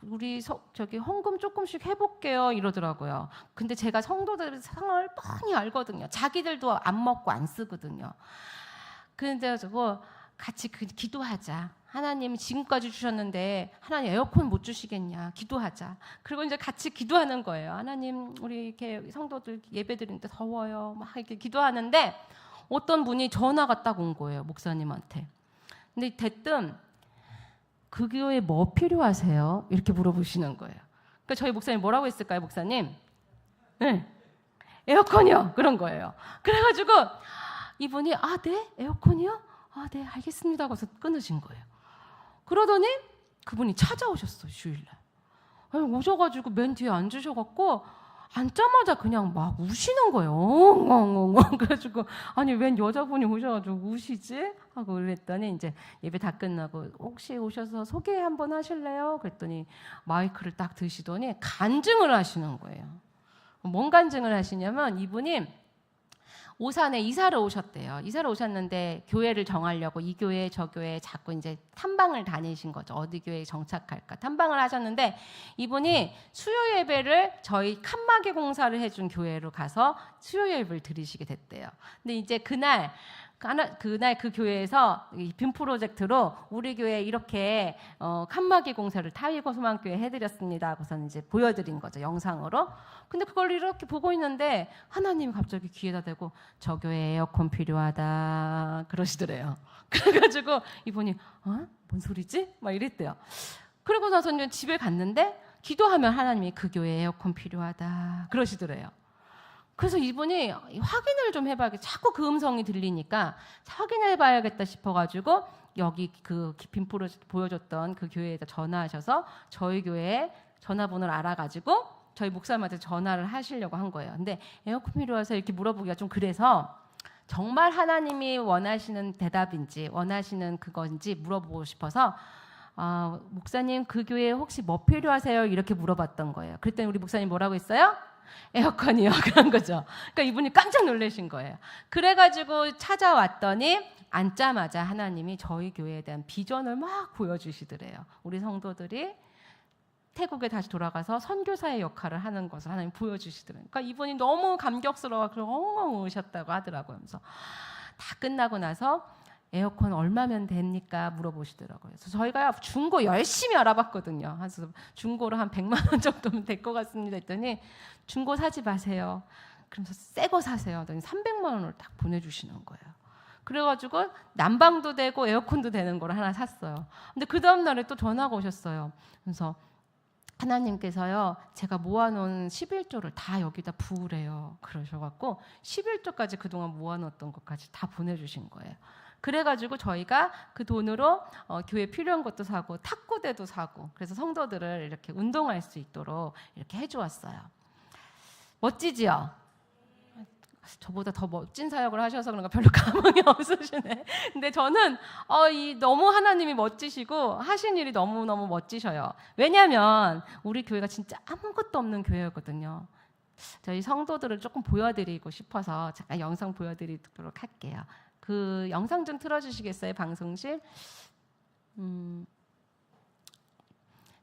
우리 저기 헌금 조금씩 해볼게요 이러더라고요. 근데 제가 성도들의 상황을 뻔히 알거든요. 자기들도 안 먹고 안 쓰거든요. 근데 저거 같이 기도하자. 하나님 지금까지 주셨는데 하나님 에어컨 못 주시겠냐 기도하자. 그리고 이제 같이 기도하는 거예요. 하나님 우리 이렇게 성도들 예배 드리는데 더워요 막 이렇게 기도하는데 어떤 분이 전화가 딱 온 거예요 목사님한테. 근데 대뜸 그 교회에 뭐 필요하세요? 이렇게 물어보시는 거예요. 그러니까 저희 목사님 뭐라고 했을까요 목사님? 네 에어컨이요 그런 거예요. 그래가지고 이분이 아 네 에어컨이요? 아 네 알겠습니다 하고서 끊으신 거예요. 그러더니 그분이 찾아오셨어요 주일날. 오셔가지고 맨 뒤에 앉으셔갖고 앉자마자 그냥 막 우시는 거예요. 엉엉엉엉. 그래가지고 아니 웬 여자분이 오셔가지고 우시지? 하고 그랬더니 이제 예배 다 끝나고 혹시 오셔서 소개 한번 하실래요? 그랬더니 마이크를 딱 드시더니 간증을 하시는 거예요. 뭔 간증을 하시냐면 이분이 오산에 이사를 오셨대요. 이사를 오셨는데 교회를 정하려고 이 교회 저 교회 자꾸 이제 탐방을 다니신 거죠. 어디 교회에 정착할까 탐방을 하셨는데 이분이 수요 예배를 저희 칸막이 공사를 해준 교회로 가서 수요 예배를 드리시게 됐대요. 근데 이제 그날 그 교회에서 빔 프로젝트로 우리 교회 이렇게 칸막이 공사를 타이거 소망교회 해드렸습니다. 하고서 이제 보여드린 거죠 영상으로. 근데 그걸 이렇게 보고 있는데 하나님이 갑자기 귀에다 대고 저 교회 에어컨 필요하다 그러시더래요. 그래가지고 이분이 뭔 소리지? 막 이랬대요. 그리고 나서 이제 집에 갔는데 기도하면 하나님이 그 교회 에어컨 필요하다 그러시더래요. 그래서 이분이 확인을 좀 해봐야겠다. 자꾸 그 음성이 들리니까 확인해봐야겠다 싶어가지고 여기 그 빔 프로젝트 보여줬던 그 교회에다 전화하셔서 저희 교회 전화번호를 알아가지고 저희 목사님한테 전화를 하시려고 한 거예요. 근데 에어컨 필요해서 이렇게 물어보기가 좀 그래서 정말 하나님이 원하시는 대답인지 원하시는 그건지 물어보고 싶어서 목사님 그 교회에 혹시 뭐 필요하세요? 이렇게 물어봤던 거예요. 그랬더니 우리 목사님 뭐라고 했어요? 에어컨이요. 그런 거죠. 그러니까 이분이 깜짝 놀라신 거예요. 그래가지고 찾아왔더니 앉자마자 하나님이 저희 교회에 대한 비전을 막 보여주시더래요. 우리 성도들이 태국에 다시 돌아가서 선교사의 역할을 하는 것을 하나님 보여주시더래요. 그러니까 이분이 너무 감격스러워 엉엉 우셨다고 하더라고요. 그래서 다 끝나고 나서 에어컨 얼마면 됩니까? 물어보시더라고요. 그래서 저희가 중고 열심히 알아봤거든요. 그래서 중고로 한 100만 원 정도면 될 것 같습니다 했더니 중고 사지 마세요. 그러면서 새 거 사세요. 그랬더니 300만 원을 딱 보내주시는 거예요. 그래가지고 난방도 되고 에어컨도 되는 걸 하나 샀어요. 근데 그 다음 날에 또 전화가 오셨어요. 그래서 하나님께서요 제가 모아놓은 11조를 다 여기다 부으래요. 그러셔갖고 11조까지 그동안 모아놓았던 것까지 다 보내주신 거예요. 그래가지고 저희가 그 돈으로 교회 필요한 것도 사고 탁구대도 사고 그래서 성도들을 이렇게 운동할 수 있도록 이렇게 해주었어요. 멋지지요? 저보다 더 멋진 사역을 하셔서 그런가 별로 감흥이 없으시네. 근데 저는 너무 하나님이 멋지시고 하신 일이 너무너무 멋지셔요. 왜냐하면 우리 교회가 진짜 아무것도 없는 교회거든요. 저희 성도들을 조금 보여드리고 싶어서 잠깐 영상 보여드리도록 할게요. 그 영상 좀 틀어주시겠어요? 방송실.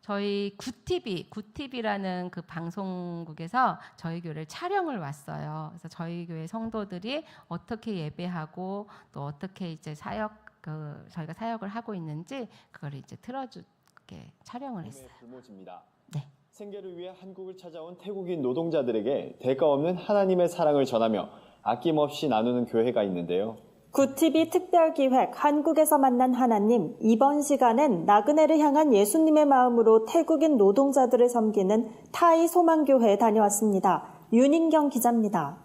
저희 굿TV라는 그 방송국에서 저희 교회를 촬영을 왔어요. 그래서 저희 교회 성도들이 어떻게 예배하고 또 어떻게 이제 저희가 사역을 하고 있는지 그걸 이제 틀어주게 촬영을 했어요. 부모집니다. 네. 생계를 위해 한국을 찾아온 태국인 노동자들에게 대가 없는 하나님의 사랑을 전하며 아낌없이 나누는 교회가 있는데요. 굿TV 특별기획 한국에서 만난 하나님, 이번 시간엔 나그네를 향한 예수님의 마음으로 태국인 노동자들을 섬기는 타이 소망교회에 다녀왔습니다. 윤인경 기자입니다.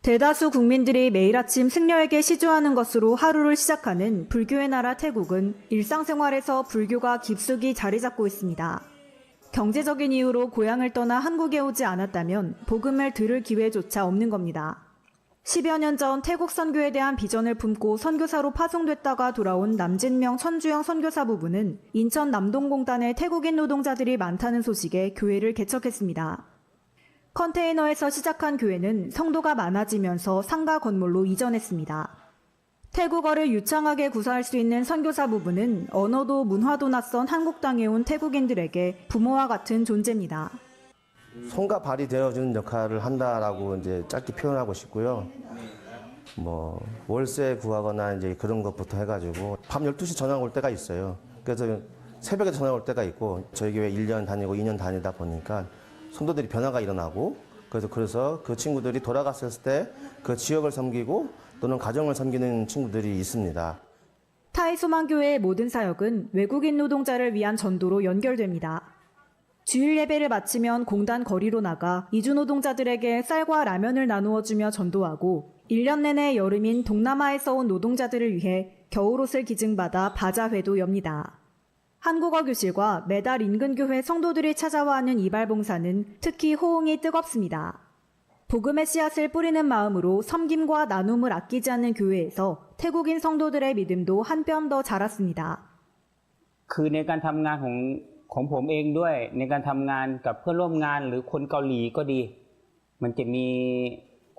대다수 국민들이 매일 아침 승려에게 시주하는 것으로 하루를 시작하는 불교의 나라 태국은 일상생활에서 불교가 깊숙이 자리 잡고 있습니다. 경제적인 이유로 고향을 떠나 한국에 오지 않았다면 복음을 들을 기회조차 없는 겁니다. 10여 년 전 태국 선교에 대한 비전을 품고 선교사로 파송됐다가 돌아온 남진명 천주영 선교사 부부는 인천 남동공단에 태국인 노동자들이 많다는 소식에 교회를 개척했습니다. 컨테이너에서 시작한 교회는 성도가 많아지면서 상가 건물로 이전했습니다. 태국어를 유창하게 구사할 수 있는 선교사 부부는 언어도 문화도 낯선 한국 땅에 온 태국인들에게 부모와 같은 존재입니다. 손과 발이 되어주는 역할을 한다라고 이제 짧게 표현하고 싶고요. 월세 구하거나 이제 그런 것부터 해가지고 밤 12시 전화 올 때가 있어요. 그래서 새벽에 전화 올 때가 있고 저희 교회 1년 다니고 2년 다니다 보니까 성도들이 변화가 일어나고 그래서 그 친구들이 돌아갔을 때 그 지역을 섬기고 또는 가정을 섬기는 친구들이 있습니다. 타이 소망교회의 모든 사역은 외국인 노동자를 위한 전도로 연결됩니다. 주일 예배를 마치면 공단 거리로 나가 이주 노동자들에게 쌀과 라면을 나누어주며 전도하고 1년 내내 여름인 동남아에서 온 노동자들을 위해 겨울옷을 기증받아 바자회도 엽니다. 한국어 교실과 매달 인근 교회 성도들이 찾아와 하는 이발봉사는 특히 호응이 뜨겁습니다. 복음의 씨앗을 뿌리는 마음으로 섬김과 나눔을 아끼지 않는 교회에서 태국인 성도들의 믿음도 한 뼘 더 자랐습니다. คือในการทำงานของผมเองด้วยในการทำงานกับเพื่อนร่วมงานหรือคนเกาหลีก็ดีมันจะมี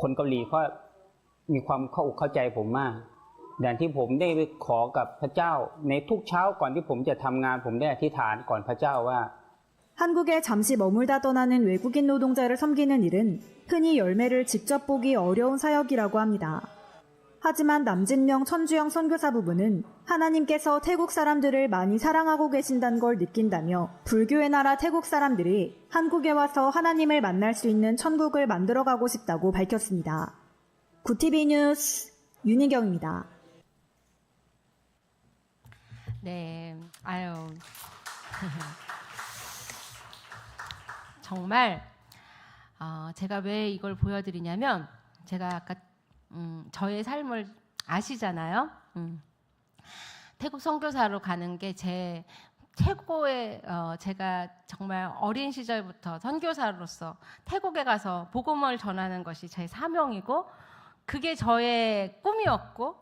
คนเกาหลีเขามีความเข้าอกเข้าใจผมมากอย่างที่ผมได้ไปขอกับพระเจ้าในทุกเช้าก่อนที่ผมจะทำงานผมได้อธิษฐานก่อนพระเจ้าว่า 한국에 잠시 머물다 떠나는 외국인 노동자를 섬기는 일은 흔히 열매를 직접 보기 어려운 사역이라고 합니다. 하지만 남진명 천주영 선교사 부부는 하나님께서 태국 사람들을 많이 사랑하고 계신다는 걸 느낀다며 불교의 나라 태국 사람들이 한국에 와서 하나님을 만날 수 있는 천국을 만들어가고 싶다고 밝혔습니다. 굿TV 뉴스 윤희경입니다. 네, 정말 제가 왜 이걸 보여드리냐면 제가 아까 저의 삶을 아시잖아요. 태국 선교사로 가는 게 제 최고의 제가 정말 어린 시절부터 선교사로서 태국에 가서 복음을 전하는 것이 제 사명이고 그게 저의 꿈이었고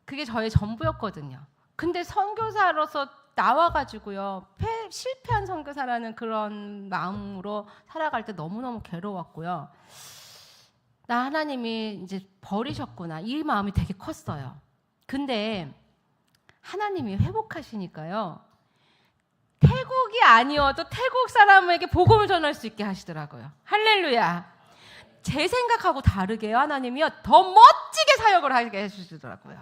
그게 저의 전부였거든요. 근데 선교사로서 나와가지고요 실패한 선교사라는 그런 마음으로 살아갈 때 너무너무 괴로웠고요. 나 하나님이 이제 버리셨구나 이 마음이 되게 컸어요. 근데 하나님이 회복하시니까요 태국이 아니어도 태국 사람에게 복음을 전할 수 있게 하시더라고요. 할렐루야. 제 생각하고 다르게요 하나님이요 더 멋지게 사역을 하게 해주시더라고요.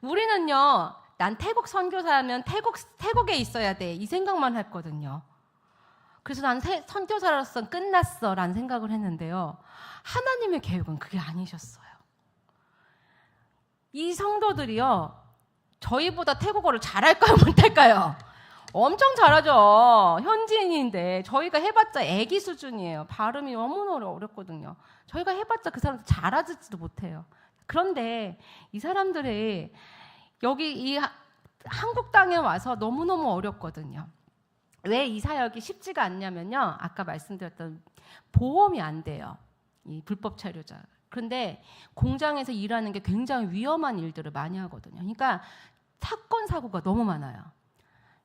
우리는요 난 태국 선교사면 태국에 있어야 돼 이 생각만 했거든요. 그래서 난 선교사로서 끝났어 라는 생각을 했는데요. 하나님의 계획은 그게 아니셨어요. 이 성도들이요. 저희보다 태국어를 잘할까요? 못할까요? 엄청 잘하죠. 현지인인데 저희가 해봤자 애기 수준이에요. 발음이 너무너무 어렵거든요. 저희가 해봤자 그 사람들 잘하지도 못해요. 그런데 이 사람들이 여기 이 한국 땅에 와서 너무너무 어렵거든요. 왜 이 사역이 쉽지가 않냐면요. 아까 말씀드렸던 보험이 안 돼요. 이 불법 체류자. 그런데 공장에서 일하는 게 굉장히 위험한 일들을 많이 하거든요. 그러니까 사건 사고가 너무 많아요.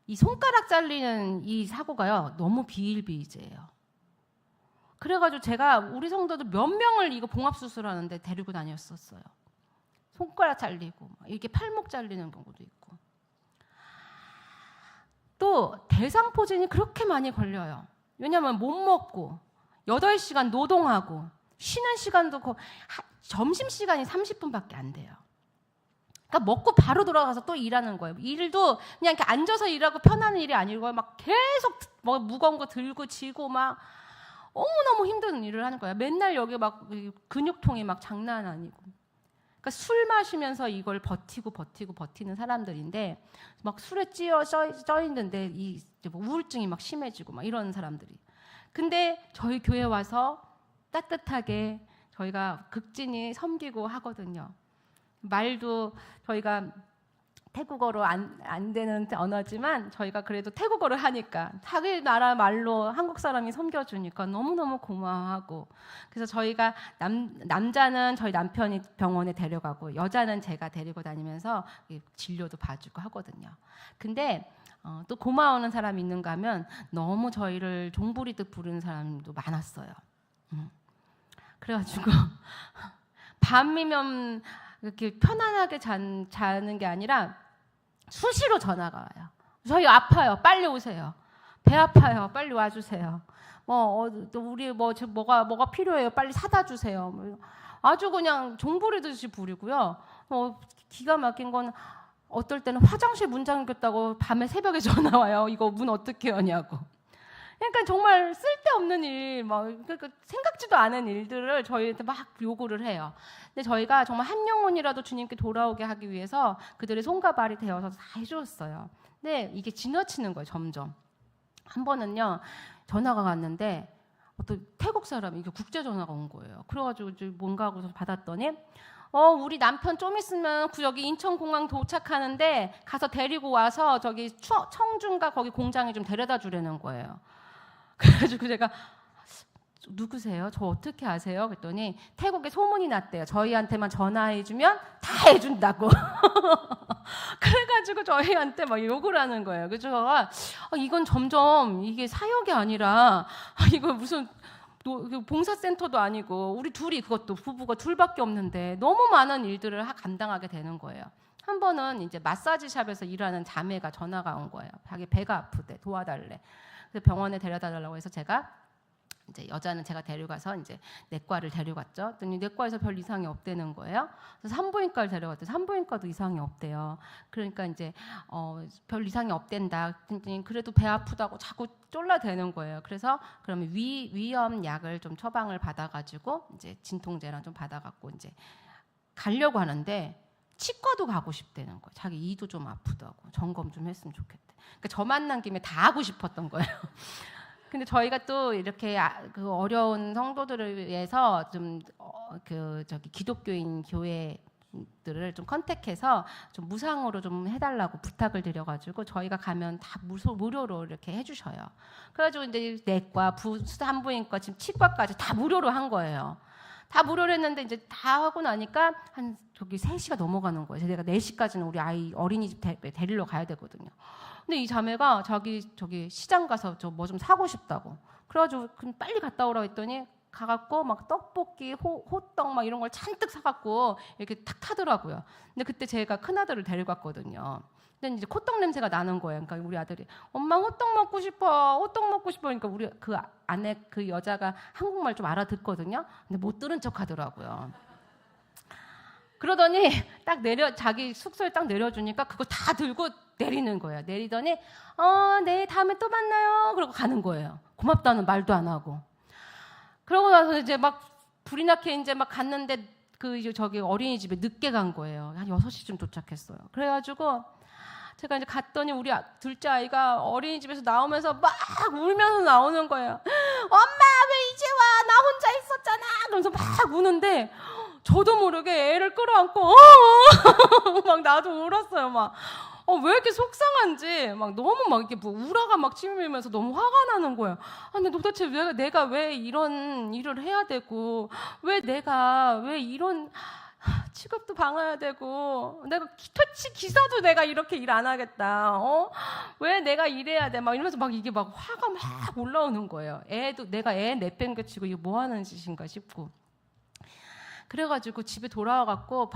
이 손가락 잘리는 이 사고가요 너무 비일비재해요. 그래가지고 제가 우리 성도들 몇 명을 이거 봉합 수술하는데 데리고 다녔었어요. 손가락 잘리고 이렇게 팔목 잘리는 경우도 있고. 또 대상포진이 그렇게 많이 걸려요. 왜냐하면 못 먹고 8시간 노동하고 쉬는 시간도 점심시간이 30분밖에 안 돼요. 그러니까 먹고 바로 돌아가서 또 일하는 거예요. 일도 그냥 이렇게 앉아서 일하고 편한 일이 아니고 막 계속 뭐 무거운 거 들고 지고 막 너무너무 힘든 일을 하는 거예요. 맨날 여기 막 근육통이 막 장난 아니고. 그러니까 술 마시면서 이걸 버티는 사람들인데 막 술에 쪄 있는데 이 우울증이 막 심해지고 막 이런 사람들이. 근데 저희 교회 와서 따뜻하게 저희가 극진히 섬기고 하거든요. 말도 저희가 태국어로 안 되는 언어지만 저희가 그래도 태국어를 하니까 자기 나라 말로 한국 사람이 섬겨주니까 너무너무 고마워하고, 그래서 저희가 남자는 저희 남편이 병원에 데려가고 여자는 제가 데리고 다니면서 진료도 봐주고 하거든요. 근데 또 고마워하는 사람이 있는가 하면 너무 저희를 종부리듯 부르는 사람도 많았어요. 그래가지고 밤이면 이렇게 편안하게 자는 게 아니라 수시로 전화가 와요. 저희 아파요. 빨리 오세요. 배 아파요. 빨리 와주세요. 우리 뭐가 필요해요. 빨리 사다 주세요. 아주 그냥 종부리듯이 부리고요. 기가 막힌 건 어떨 때는 화장실 문 잠겼다고 밤에 새벽에 전화 와요. 이거 문 어떻게 여냐고. 그러니까 정말 쓸데없는 일, 그러니까 생각지도 않은 일들을 저희한테 막 요구를 해요. 근데 저희가 정말 한 영혼이라도 주님께 돌아오게 하기 위해서 그들의 손과 발이 되어서 다 해주었어요. 근데 이게 지나치는 거예요, 점점. 한 번은요, 전화가 왔는데 어떤 태국 사람이 이게 국제 전화가 온 거예요. 그래가지고 뭔가 하고서 받았더니 우리 남편 좀 있으면 여기 인천공항 도착하는데 가서 데리고 와서 저기 청중가 거기 공장에 좀 데려다 주려는 거예요. 그래가지고 제가 누구세요? 저 어떻게 아세요? 그랬더니 태국에 소문이 났대요. 저희한테만 전화해주면 다 해준다고. 그래가지고 저희한테 막 욕을 하는 거예요. 그래서 제가 이건 점점 이게 사역이 아니라 이거 무슨 봉사센터도 아니고 우리 둘이 그것도 부부가 둘밖에 없는데 너무 많은 일들을 감당하게 되는 거예요. 한 번은 이제 마사지샵에서 일하는 자매가 전화가 온 거예요. 자기 배가 아프대, 도와달래. 그래서 병원에 데려다 달라고 해서 제가 이제 여자는 제가 데려가서 이제 내과를 데려갔죠. 그랬더니 내과에서 별 이상이 없다는 거예요. 그래서 산부인과를 데려갔더니 산부인과도 이상이 없대요. 그러니까 이제 별 이상이 없댄다. 그래도 배 아프다고 자꾸 쫄라대는 거예요. 그래서 그러면 위염 약을 좀 처방을 받아가지고 이제 진통제랑 좀 받아갖고 이제 가려고 하는데 치과도 가고 싶다는 거예요. 자기 이도 좀 아프다고 점검 좀 했으면 좋겠대. 그러니까 저 만난 김에 다 하고 싶었던 거예요. 근데 저희가 또 이렇게 그 어려운 성도들을 위해서 좀 기독교인 교회들을 좀 컨택해서 좀 무상으로 좀 해달라고 부탁을 드려가지고 저희가 가면 다 무료로 이렇게 해주셔요. 그래가지고 이제 내과, 산부인과, 지금 치과까지 다 무료로 한 거예요. 다 무료로 했는데 이제 다 하고 나니까 한 3시가 넘어가는 거예요. 제가 4시까지는 우리 아이 어린이집 데리러 가야 되거든요. 근데 이 자매가 저기 시장 가서 뭐 좀 사고 싶다고. 그래가지고 그럼 빨리 갔다 오라고 했더니 가갖고 막 떡볶이, 호떡 막 이런 걸 잔뜩 사갖고 이렇게 탁 타더라고요. 근데 그때 제가 큰 아들을 데리고 갔거든요. 근데 이제 호떡 냄새가 나는 거예요. 그러니까 우리 아들이 엄마 호떡 먹고 싶어, 호떡 먹고 싶어. 그러니까 우리 그 안에 그 여자가 한국말 좀 알아듣거든요. 근데 못 들은 척 하더라고요. 그러더니 딱 자기 숙소에 딱 내려주니까 그거 다 들고 내리는 거예요. 내리더니 네 다음에 또 만나요. 그러고 가는 거예요. 고맙다는 말도 안 하고. 그러고 나서 이제 막 불이 나게 이제 막 갔는데 저기 어린이집에 늦게 간 거예요. 한 6시쯤 도착했어요. 그래가지고 제가 이제 갔더니 우리 둘째 아이가 어린이집에서 나오면서 막 울면서 나오는 거예요. 엄마 왜 이제 와? 나 혼자 있었잖아. 그러면서 막 우는데 저도 모르게 애를 끌어안고 막 나도 울었어요. 막 왜 이렇게 속상한지 막 너무 막 이렇게 뭐 우라가 막 치밀면서 너무 화가 나는 거예요. 근데 도대체 내가 왜 이런 일을 해야 되고 왜 이런 취급도 당해야 되고 내가 퇴치 기사도 내가 이렇게 일 안 하겠다. 왜 내가 일해야 돼? 막 이러면서 막 이게 막 화가 막 올라오는 거예요. 내가 애 내팽개치고 이거 뭐 하는 짓인가 싶고. 그래가지고 집에 돌아와갖고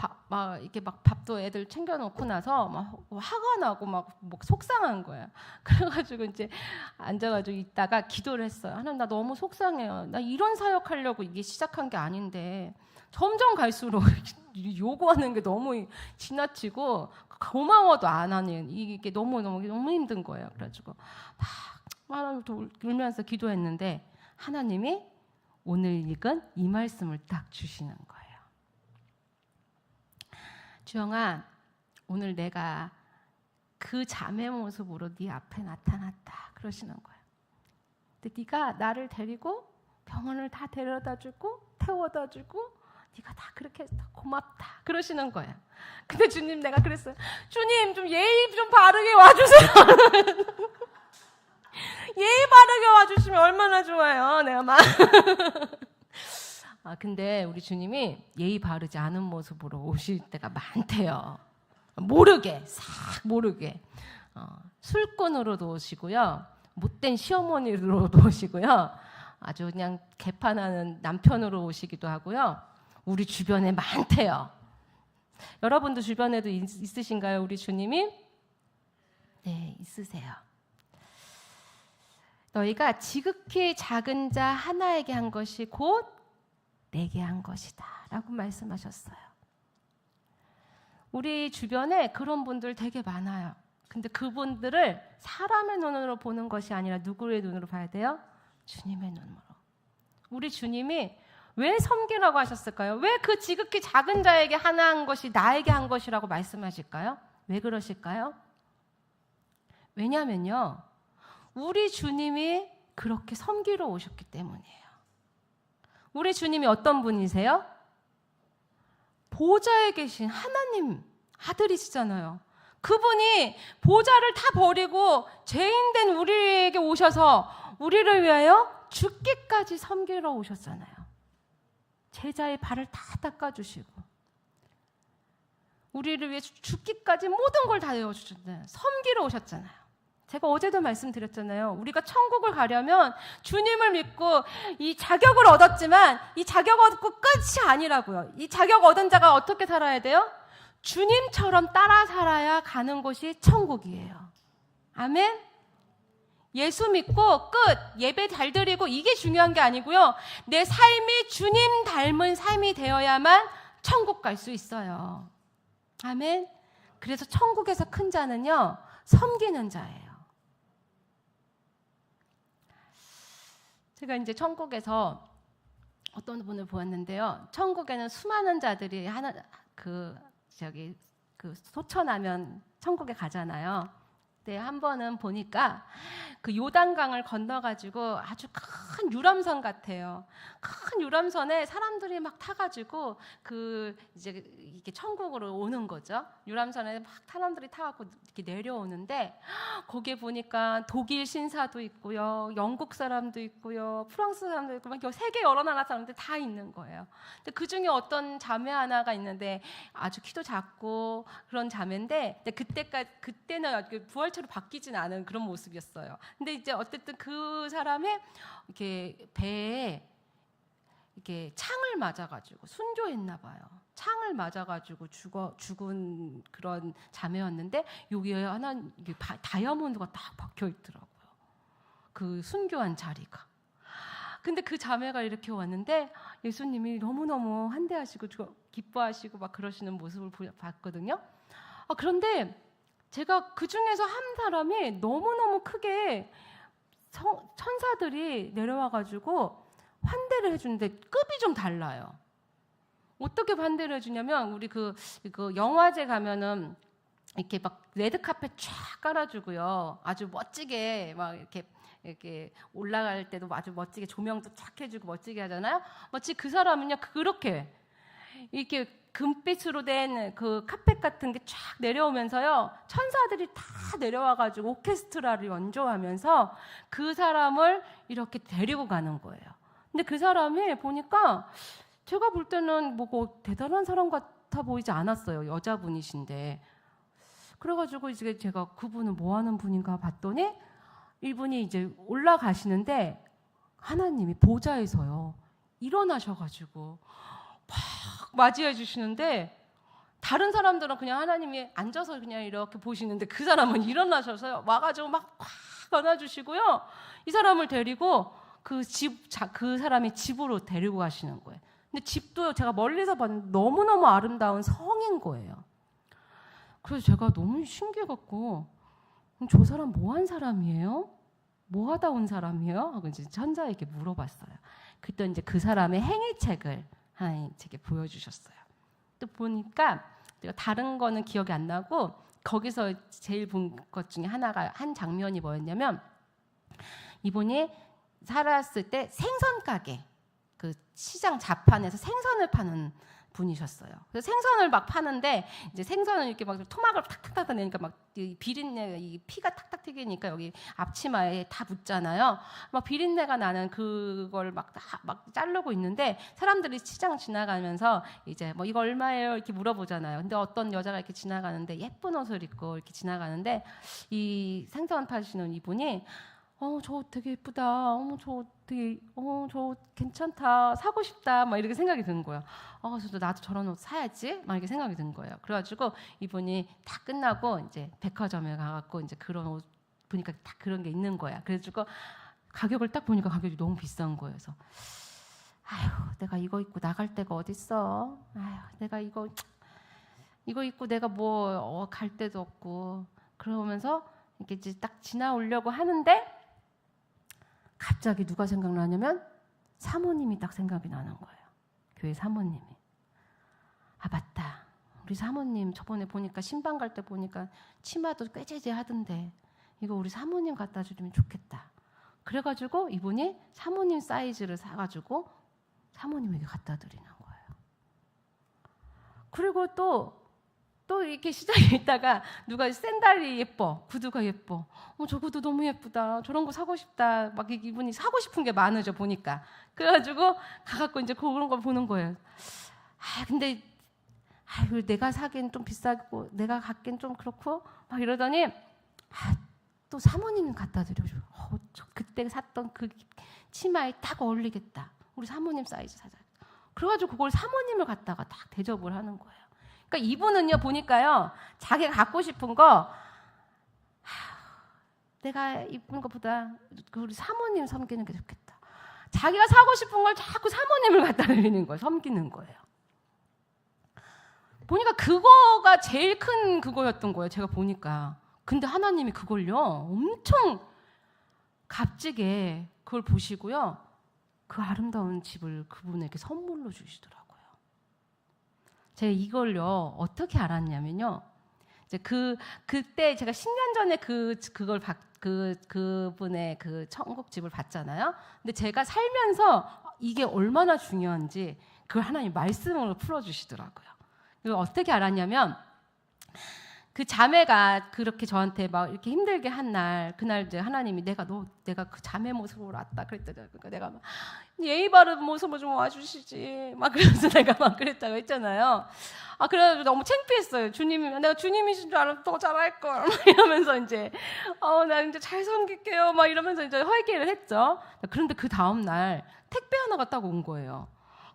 이렇게 막 밥도 애들 챙겨놓고 나서 막 화가 나고 막 속상한 거예요. 그래가지고 이제 앉아가지고 있다가 기도를 했어요. 하나님, 나 너무 속상해요. 나 이런 사역하려고 이게 시작한 게 아닌데 점점 갈수록 요구하는 게 너무 지나치고 고마워도 안 하는 이게 너무 힘든 거예요. 그래가지고 막 하나님 울면서 기도했는데 하나님이 오늘 읽은 이 말씀을 딱 주시는 거예요. 주영아, 오늘 내가 그 자매 모습으로 네 앞에 나타났다. 그러시는 거예요. 근데 네가 나를 데리고 병원을 다 데려다주고 태워다주고 네가 다 그렇게 해서 고맙다. 그러시는 거예요. 근데 주님, 내가 그랬어요. 주님, 좀 예의 좀 바르게 와주세요. 예의 바르게 와주시면 얼마나 좋아요. 내가 막. 근데 우리 주님이 예의 바르지 않은 모습으로 오실 때가 많대요. 모르게, 싹 모르게. 술꾼으로도 오시고요. 못된 시어머니로도 오시고요. 아주 그냥 개판하는 남편으로 오시기도 하고요. 우리 주변에 많대요. 여러분도 주변에도 있으신가요? 우리 주님이? 네, 있으세요. 너희가 지극히 작은 자 하나에게 한 것이 곧 내게 한 것이다 라고 말씀하셨어요. 우리 주변에 그런 분들 되게 많아요. 근데 그분들을 사람의 눈으로 보는 것이 아니라 누구의 눈으로 봐야 돼요? 주님의 눈으로. 우리 주님이 왜 섬기라고 하셨을까요? 왜 그 지극히 작은 자에게 하나 한 것이 나에게 한 것이라고 말씀하실까요? 왜 그러실까요? 왜냐면요, 우리 주님이 그렇게 섬기러 오셨기 때문이에요. 우리 주님이 어떤 분이세요? 보좌에 계신 하나님 아들이시잖아요. 그분이 보좌를 다 버리고 죄인된 우리에게 오셔서 우리를 위하여 죽기까지 섬기러 오셨잖아요. 제자의 발을 다 닦아주시고 우리를 위해 죽기까지 모든 걸 다 내어주셨잖아요. 섬기러 오셨잖아요. 제가 어제도 말씀드렸잖아요. 우리가 천국을 가려면 주님을 믿고 이 자격을 얻었지만 이 자격 얻고 끝이 아니라고요. 이 자격 얻은 자가 어떻게 살아야 돼요? 주님처럼 따라 살아야 가는 곳이 천국이에요. 아멘? 예수 믿고 끝, 예배 잘 드리고 이게 중요한 게 아니고요. 내 삶이 주님 닮은 삶이 되어야만 천국 갈 수 있어요. 아멘? 그래서 천국에서 큰 자는요, 섬기는 자예요. 제가 이제 천국에서 어떤 분을 보았는데요. 천국에는 수많은 자들이 소천하면 천국에 가잖아요. 네, 한 번은 보니까 그 요단강을 건너가지고 아주 큰 유람선 같아요. 큰 유람선에 사람들이 막 타가지고 이제 이게 천국으로 오는 거죠. 유람선에 막 사람들이 타갖고 이렇게 내려오는데 거기에 보니까 독일 신사도 있고요, 영국 사람도 있고요, 프랑스 사람도 있고 막 세계 여러 나라 사람들 다 있는 거예요. 근데 그 중에 어떤 자매 하나가 있는데 아주 키도 작고 그런 자매인데 그때는 부활체로 바뀌진 않은 그런 모습이었어요. 근데 이제 어쨌든 그 사람이 이렇게 배에 이렇게 창을 맞아가지고 순교했나 봐요. 창을 맞아가지고 죽은 그런 자매였는데 여기에 하나 다이아몬드가 딱 박혀 있더라고요. 그 순교한 자리가. 근데 그 자매가 이렇게 왔는데 예수님이 너무너무 환대하시고 기뻐하시고 막 그러시는 모습을 봤거든요. 그런데 제가 그 중에서 한 사람이 너무너무 크게 천사들이 내려와가지고 환대를 해주는데 급이 좀 달라요. 어떻게 환대를 해주냐면 우리 그 영화제 가면은 이렇게 막 레드카펫 쫙 깔아주고요. 아주 멋지게 막 이렇게 올라갈 때도 아주 멋지게 조명도 쫙 해주고 멋지게 하잖아요. 마치 그 사람은요 그렇게 이렇게 금빛으로 된 그 카펫 같은 게 쫙 내려오면서요. 천사들이 다 내려와가지고 오케스트라를 연주하면서 그 사람을 이렇게 데리고 가는 거예요. 근데 그 사람이 보니까 제가 볼 때는 뭐 대단한 사람 같아 보이지 않았어요. 여자분이신데. 그래가지고 이제 제가 그분은 뭐 하는 분인가 봤더니 이분이 이제 올라가시는데 하나님이 보좌에서요. 일어나셔가지고 막 맞이해 주시는데 다른 사람들은 그냥 하나님이 앉아서 그냥 이렇게 보시는데 그 사람은 일어나셔서 와가지고 막 확 안아주시고요. 이 사람을 데리고 그 사람의 집으로 데리고 가시는 거예요. 근데 집도 제가 멀리서 봤는데 너무너무 아름다운 성인 거예요. 그래서 제가 너무 신기해갖고 저 사람 뭐 한 사람이에요? 뭐 하다 온 사람이에요? 하고 이제 천사에게 물어봤어요. 그때 이제 그 사람의 행위책을 하나님 제게 보여주셨어요. 또 보니까 제가 다른 거는 기억이 안 나고 거기서 제일 본 것 중에 한 장면이 뭐였냐면 이분이 살았을 때 생선 가게 그 시장 자판에서 생선을 파는 분이셨어요. 그래서 생선을 막 파는데 이제 생선을 이렇게 막 토막을 탁탁탁 내니까 막 비린내, 이 피가 탁탁 튀기니까 여기 앞치마에 다 묻잖아요. 막 비린내가 나는 그걸 막 자르고 있는데 사람들이 시장 지나가면서 이제 뭐 이거 얼마예요? 이렇게 물어보잖아요. 근데 어떤 여자가 이렇게 지나가는데 예쁜 옷을 입고 이렇게 지나가는데 이 생선 파시는 이분이 저 되게 예쁘다. 저 괜찮다. 사고 싶다. 막 이렇게 생각이 드는 거예요. 그래서 나도 저런 옷 사야지. 막 이렇게 생각이 드는 거예요. 그래가지고 이분이 다 끝나고 이제 백화점에 가갖고 이제 그런 옷 보니까 다 그런 게 있는 거야. 그래가지고 가격을 딱 보니까 가격이 너무 비싼 거예요. 그래서 내가 이거 입고 나갈 데가 어딨어. 내가 이거 입고 내가 뭐 갈 데도 없고 그러면서 이렇게 이제 딱 지나오려고 하는데 갑자기 누가 생각나냐면 사모님이 딱 생각이 나는 거예요. 교회 사모님이. 맞다. 우리 사모님 저번에 보니까 신방 갈 때 보니까 치마도 꾀재재 하던데 이거 우리 사모님 갖다 주면 좋겠다. 그래가지고 이분이 사모님 사이즈를 사가지고 사모님에게 갖다 드리는 거예요. 그리고 또 이렇게 시장에 있다가 누가 샌달이 예뻐, 구두가 예뻐. 저 구두 너무 예쁘다. 저런 거 사고 싶다. 막 이분이 사고 싶은 게 많으죠 보니까. 그래가지고 가갖고 이제 그런 걸 보는 거예요. 근데 내가 사기엔 좀 비싸고 내가 갖기엔 좀 그렇고 막 이러더니 또 사모님 갖다 드려줘. 그때 샀던 그 치마에 딱 어울리겠다. 우리 사모님 사이즈 사자. 그래가지고 그걸 사모님을 갖다가 딱 대접을 하는 거예요. 그러니까 이분은요 보니까요 자기가 갖고 싶은 거 내가 입은 것보다 우리 사모님 섬기는 게 좋겠다. 자기가 사고 싶은 걸 자꾸 사모님을 갖다 드리는 거예요. 섬기는 거예요. 보니까 그거가 제일 큰 그거였던 거예요. 제가 보니까. 근데 하나님이 그걸요 엄청 값지게 그걸 보시고요 그 아름다운 집을 그분에게 선물로 주시더라고요. 제가 이걸요 어떻게 알았냐면요. 이제 그때 제가 10년 전에 그걸 그분의 그 천국집을 봤잖아요. 근데 제가 살면서 이게 얼마나 중요한지 그걸 하나님 말씀으로 풀어주시더라고요. 이걸 어떻게 알았냐면 그 자매가 그렇게 저한테 막 이렇게 힘들게 한 날, 그날 이제 하나님이 내가 그 자매 모습으로 왔다 그랬더니 그러니까 내가 막 예의 바른 모습으로 좀 와주시지 막 그래서 내가 막 그랬다고 했잖아요. 그래가지고 너무 창피했어요. 내가 주님이신 줄 알았으면 더 잘할 걸 이러면서 이제 나 이제 잘 섬길게요 막 이러면서 이제 회개를 했죠. 그런데 그 다음 날 택배 하나가 딱 온 거예요.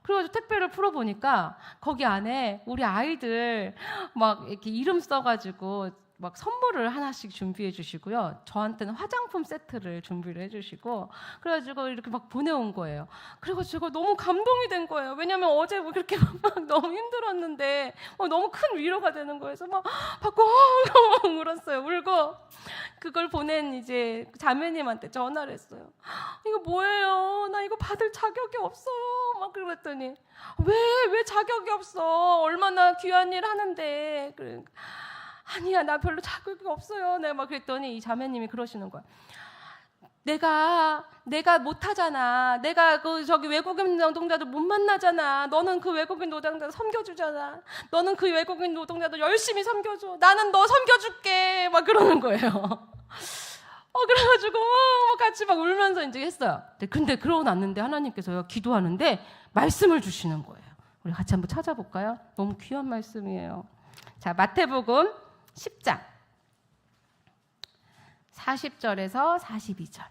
그래가지고 택배를 풀어보니까 거기 안에 우리 아이들 막 이렇게 이름 써가지고 막 선물을 하나씩 준비해 주시고요. 저한테는 화장품 세트를 준비를 해주시고 그래가지고 이렇게 막 보내온 거예요. 그래가지고 제가 너무 감동이 된 거예요. 왜냐하면 어제 뭐 그렇게 막 너무 힘들었는데 너무 큰 위로가 되는 거예요. 그래서 막 받고 엉엉 울었어요. 울고 그걸 보낸 이제 자매님한테 전화를 했어요. 이거 뭐예요? 나 이거 받을 자격이 없어요. 막 그랬더니 왜 자격이 없어? 얼마나 귀한 일 하는데. 그러니까 아니야 나 별로 자격이 없어요. 내가 막 그랬더니 이 자매님이 그러시는 거야. 내가 못하잖아. 내가 저기 외국인 노동자들 못 만나잖아. 너는 그 외국인 노동자들 섬겨주잖아. 너는 그 외국인 노동자들 열심히 섬겨줘. 나는 너 섬겨줄게. 막 그러는 거예요. 그래가지고 같이 막 울면서 이제 했어요. 근데 그러고 났는데 하나님께서요, 기도하는데 말씀을 주시는 거예요. 우리 같이 한번 찾아볼까요? 너무 귀한 말씀이에요. 자, 마태복음 10장 40절에서 42절.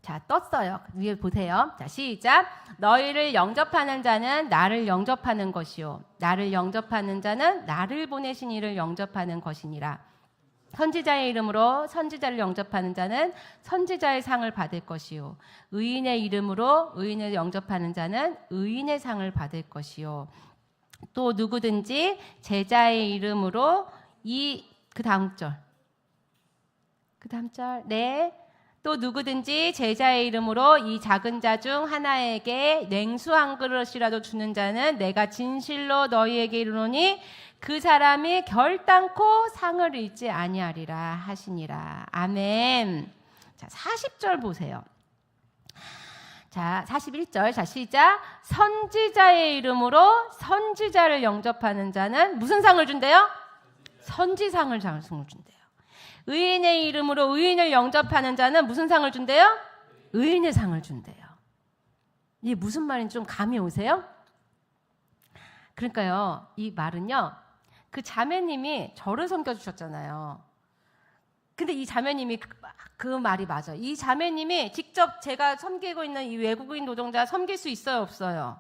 자, 떴어요. 위에 보세요. 자, 시작. 너희를 영접하는 자는 나를 영접하는 것이요. 나를 영접하는 자는 나를 보내신 이를 영접하는 것이니라. 선지자의 이름으로 선지자를 영접하는 자는 선지자의 상을 받을 것이요. 의인의 이름으로 의인을 영접하는 자는 의인의 상을 받을 것이요. 또 누구든지 제자의 이름으로 그 다음 절. 네. 또 누구든지 제자의 이름으로 이 작은 자 중 하나에게 냉수 한 그릇이라도 주는 자는 내가 진실로 너희에게 이르노니 그 사람이 결단코 상을 잃지 아니하리라 하시니라. 아멘. 자, 40절 보세요. 자, 41절. 자, 시작. 선지자의 이름으로 선지자를 영접하는 자는 무슨 상을 준대요? 선지상을 준대요. 의인의 이름으로 의인을 영접하는 자는 무슨 상을 준대요? 의인의 상을 준대요. 이게 무슨 말인지 좀 감이 오세요? 그러니까요, 이 말은요, 그 자매님이 저를 섬겨주셨잖아요. 근데 이 자매님이 그 말이 맞아요. 이 자매님이 직접 제가 섬기고 있는 이 외국인 노동자 섬길 수 있어요, 없어요?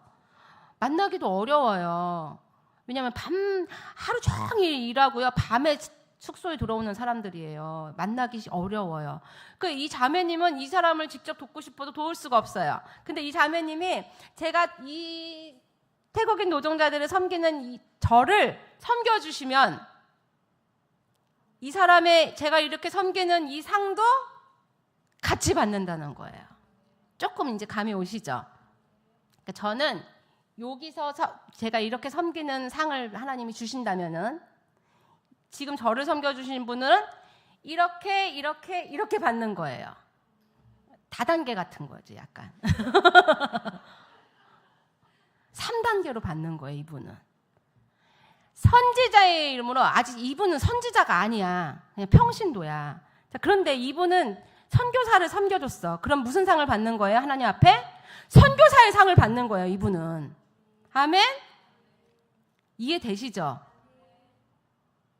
만나기도 어려워요. 왜냐하면 하루 종일 일하고요, 밤에 숙소에 들어오는 사람들이에요. 만나기 어려워요. 이 자매님은 이 사람을 직접 돕고 싶어도 도울 수가 없어요. 근데 이 자매님이 제가 이 태국인 노동자들을 섬기는 저를 섬겨주시면 이 사람의 제가 이렇게 섬기는 이 상도 같이 받는다는 거예요. 조금 이제 감이 오시죠? 그러니까 저는 여기서 제가 이렇게 섬기는 상을 하나님이 주신다면은 지금 저를 섬겨주신 분은 이렇게 받는 거예요. 다단계 같은 거지, 약간. 3단계로 받는 거예요, 이분은. 선지자의 이름으로 아직 이분은 선지자가 아니야. 그냥 평신도야. 자, 그런데 이분은 선교사를 섬겨줬어. 그럼 무슨 상을 받는 거예요, 하나님 앞에? 선교사의 상을 받는 거예요, 이분은. 아멘? 이해되시죠?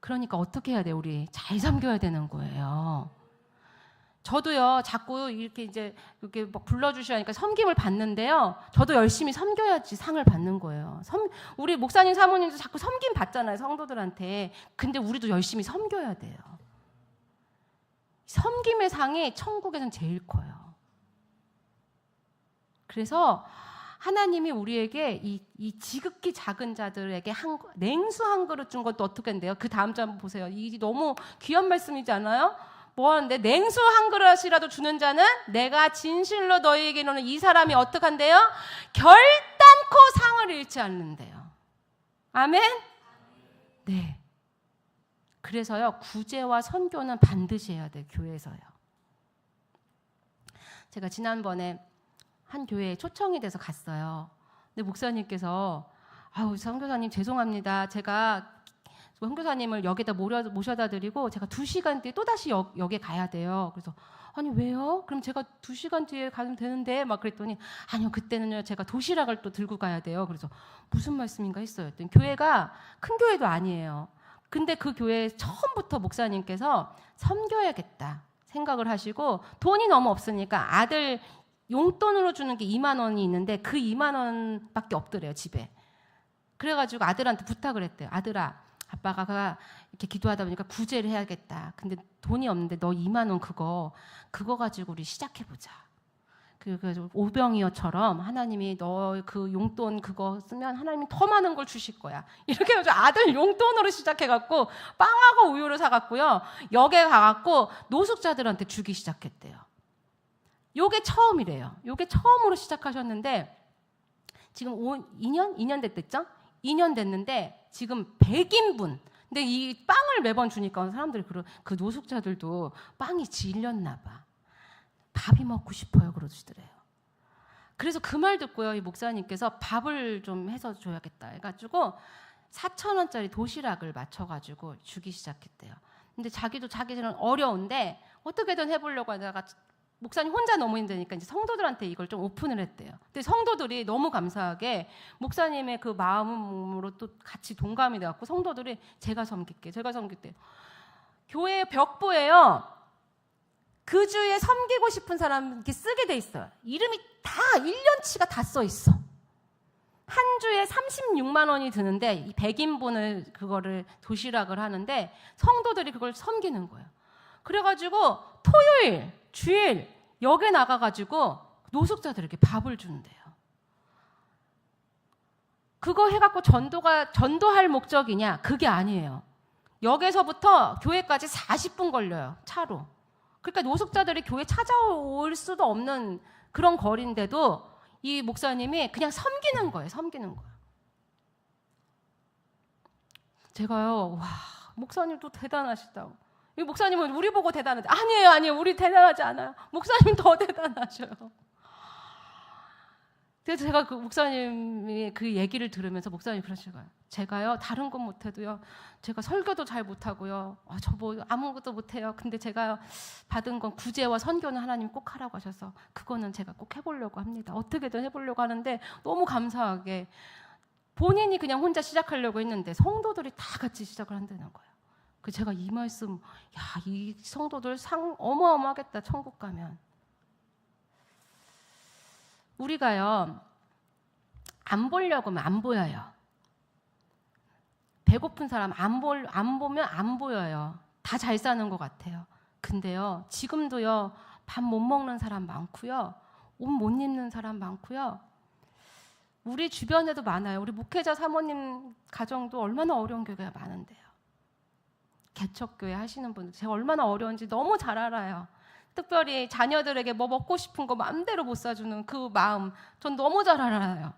그러니까 어떻게 해야 돼? 우리 잘 섬겨야 되는 거예요. 저도요, 자꾸 이렇게 막 불러주시니까 섬김을 받는데요. 저도 열심히 섬겨야지 상을 받는 거예요. 우리 목사님, 사모님도 자꾸 섬김 받잖아요, 성도들한테. 근데 우리도 열심히 섬겨야 돼요. 섬김의 상이 천국에서는 제일 커요. 그래서 하나님이 우리에게 이 지극히 작은 자들에게 냉수 한 그릇 준 것도 어떻게 한대요? 그 다음 절 한번 보세요. 이 너무 귀한 말씀이지 않아요? 뭐 하는데? 냉수 한 그릇이라도 주는 자는 내가 진실로 너희에게 이르노니 이 사람이 어떻게 한대요? 결단코 상을 잃지 않는데요. 아멘? 네. 그래서요, 구제와 선교는 반드시 해야 돼요, 교회에서요. 제가 지난번에 한 교회에 초청이 돼서 갔어요. 근데 목사님께서 선교사님 죄송합니다. 제가 선교사님을 역에다 모셔다 드리고 제가 2시간 뒤에 또다시 역에 가야 돼요. 그래서 아니 왜요? 그럼 제가 2시간 뒤에 가면 되는데 막 그랬더니 아니요, 그때는요 제가 도시락을 또 들고 가야 돼요. 그래서 무슨 말씀인가 했어요. 교회가 큰 교회도 아니에요. 근데 그 교회에 처음부터 목사님께서 섬겨야겠다 생각을 하시고 돈이 너무 없으니까 아들 용돈으로 주는 게 2만 원이 있는데 그 2만 원밖에 없더래요, 집에. 그래가지고 아들한테 부탁을 했대요. 아들아, 아빠가 이렇게 기도하다 보니까 구제를 해야겠다. 근데 돈이 없는데 너 2만 원 그거 가지고 우리 시작해보자. 그래서 오병이어처럼 하나님이 너 그 용돈 그거 쓰면 하나님이 더 많은 걸 주실 거야. 이렇게 해가지고 아들 용돈으로 시작해갖고 빵하고 우유를 사갖고요. 역에 가갖고 노숙자들한테 주기 시작했대요. 요게 처음이래요. 요게 처음으로 시작하셨는데 지금 2년 됐댔죠? 2년 됐는데 지금 100인분. 근데 이 빵을 매번 주니까 사람들이 그 노숙자들도 빵이 질렸나 봐. 밥이 먹고 싶어요 그러시더래요. 그래서 그 말 듣고요, 이 목사님께서 밥을 좀 해서 줘야겠다 해가지고 4,000원짜리 도시락을 맞춰가지고 주기 시작했대요. 근데 자기는 어려운데 어떻게든 해보려고 하다가 목사님 혼자 너무 힘드니까 이제 성도들한테 이걸 좀 오픈을 했대요. 근데 성도들이 너무 감사하게 목사님의 그 마음으로 또 같이 동감이 돼갖고 성도들이 제가 섬길게요. 교회 벽보에요. 그 주에 섬기고 싶은 사람 이렇게 쓰게 돼 있어요. 이름이 다 1년치가 다 써 있어. 한 주에 36만 원이 드는데 이 100인분을 그거를 도시락을 하는데 성도들이 그걸 섬기는 거예요. 그래가지고 토요일, 주일 역에 나가가지고 노숙자들에게 밥을 준대요. 그거 해갖고 전도할 목적이냐? 그게 아니에요. 역에서부터 교회까지 40분 걸려요. 차로. 그러니까 노숙자들이 교회 찾아올 수도 없는 그런 거리인데도 이 목사님이 그냥 섬기는 거예요. 제가요, 와, 목사님도 대단하시다고. 이 목사님은 우리 보고 대단하지. 아니에요. 우리 대단하지 않아요. 목사님 더 대단하셔요. 그래서 제가 그 목사님이 그 얘기를 들으면서 목사님이 그러시고요. 제가요, 다른 건 못해도요, 제가 설교도 잘 못하고요, 저 뭐 아무것도 못해요. 근데 제가요, 받은 건 구제와 선교는 하나님 꼭 하라고 하셔서 그거는 제가 꼭 해보려고 합니다. 어떻게든 해보려고 하는데 너무 감사하게 본인이 그냥 혼자 시작하려고 했는데 성도들이 다 같이 시작을 한다는 거예요. 그 제가 이 말씀, 이 성도들 어마어마하겠다, 천국 가면. 우리가요, 안 보려고 하면 안 보여요. 배고픈 사람 안 보면 안 보여요. 다 잘 사는 것 같아요. 근데요, 지금도요, 밥 못 먹는 사람 많고요, 옷 못 입는 사람 많고요. 우리 주변에도 많아요. 우리 목회자 사모님 가정도 얼마나 어려운 교회가 많은데요. 개척교회 하시는 분들 제가 얼마나 어려운지 너무 잘 알아요. 특별히 자녀들에게 뭐 먹고 싶은 거 마음대로 못 사주는 그 마음 전 너무 잘 알아요.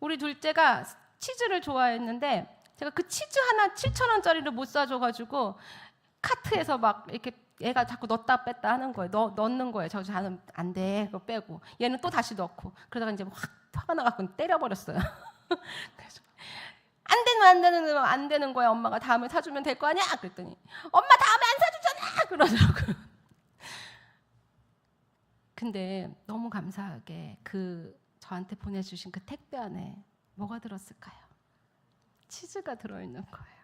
우리 둘째가 치즈를 좋아했는데 제가 그 치즈 하나 7,000원짜리를 못 사줘가지고 카트에서 막 이렇게 얘가 자꾸 넣었다 뺐다 하는 거예요. 넣는 거예요. 저는 안 돼. 그거 빼고. 얘는 또 다시 넣고. 그러다가 이제 확 화가 나갖고 때려버렸어요. 그래서 안 되는 거야. 엄마가 다음에 사주면 될 거 아니야? 그랬더니 엄마 다음에 안 사주잖아! 그러더라고요. 근데 너무 감사하게 저한테 보내주신 그 택배 안에 뭐가 들었을까요? 치즈가 들어있는 거예요.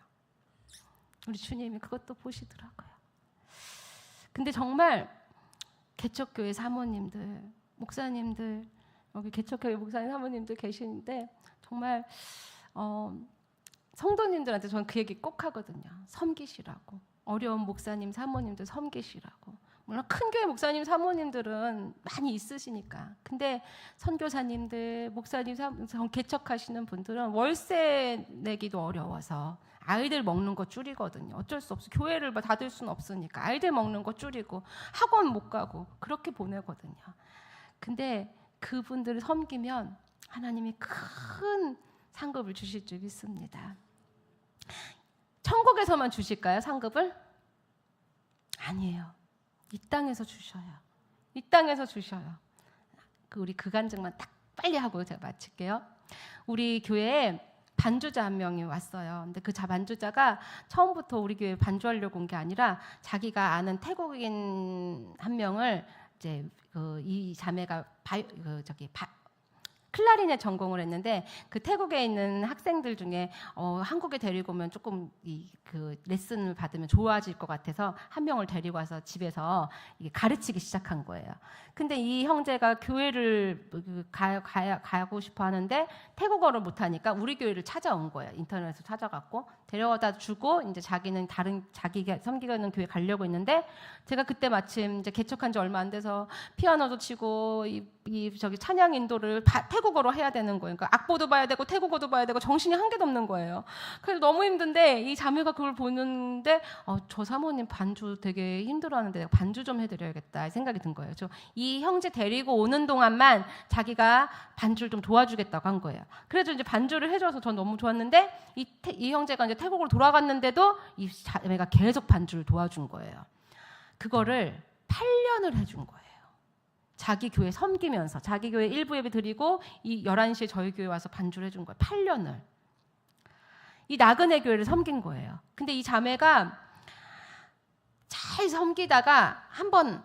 우리 주님이 그것도 보시더라고요. 근데 정말 개척교회 사모님들, 목사님들, 여기 개척교회 목사님 사모님들 계시는데 정말 성도님들한테 저는 그 얘기 꼭 하거든요. 섬기시라고. 어려운 목사님 사모님들 섬기시라고. 물론 큰 교회 목사님 사모님들은 많이 있으시니까. 근데 선교사님들, 목사님 개척하시는 분들은 월세 내기도 어려워서 아이들 먹는 거 줄이거든요. 어쩔 수 없어. 교회를 닫을 수는 없으니까 아이들 먹는 거 줄이고 학원 못 가고 그렇게 보내거든요. 근데 그분들을 섬기면 하나님이 큰 상급을 주실 줄 믿습니다. 천국에서만 주실까요? 상급을? 아니에요. 이 땅에서 주셔요. 이 땅에서 주셔요. 우리 그 간증만 딱 빨리 하고 제가 마칠게요. 우리 교회에 반주자 한 명이 왔어요. 근데 그 반주자가 처음부터 우리 교회에 반주하려고 온 게 아니라 자기가 아는 태국인 한 명을 이제 이 자매가 클라리넷 전공을 했는데 그 태국에 있는 학생들 중에 한국에 데리고 오면 조금 그 레슨을 받으면 좋아질 것 같아서 한 명을 데리고 와서 집에서 가르치기 시작한 거예요. 근데 이 형제가 교회를 가고 싶어 하는데 태국어를 못하니까 우리 교회를 찾아온 거예요. 인터넷에서 찾아갖고 데려다 주고 이제 자기는 자기가 섬기는 교회 가려고 했는데 제가 그때 마침 이제 개척한 지 얼마 안 돼서 피아노도 치고 찬양 인도를 태국 태국어로 해야 되는 거예요. 그러니까 악보도 봐야 되고 태국어도 봐야 되고 정신이 한 개도 없는 거예요. 그래서 너무 힘든데 이 자매가 그걸 보는데 저 사모님 반주 되게 힘들어하는데 내가 반주 좀 해드려야겠다 생각이 든 거예요. 이 형제 데리고 오는 동안만 자기가 반주를 좀 도와주겠다고 한 거예요. 그래서 이제 반주를 해줘서 전 너무 좋았는데 이 형제가 이제 태국으로 돌아갔는데도 이 자매가 계속 반주를 도와준 거예요. 그거를 8년을 해준 거예요. 자기 교회 섬기면서 자기 교회 일부 예배 드리고 이 11시에 저희 교회 와서 반주를 해준 거예요. 8년을. 이 나그네 교회를 섬긴 거예요. 근데 이 자매가 잘 섬기다가 한번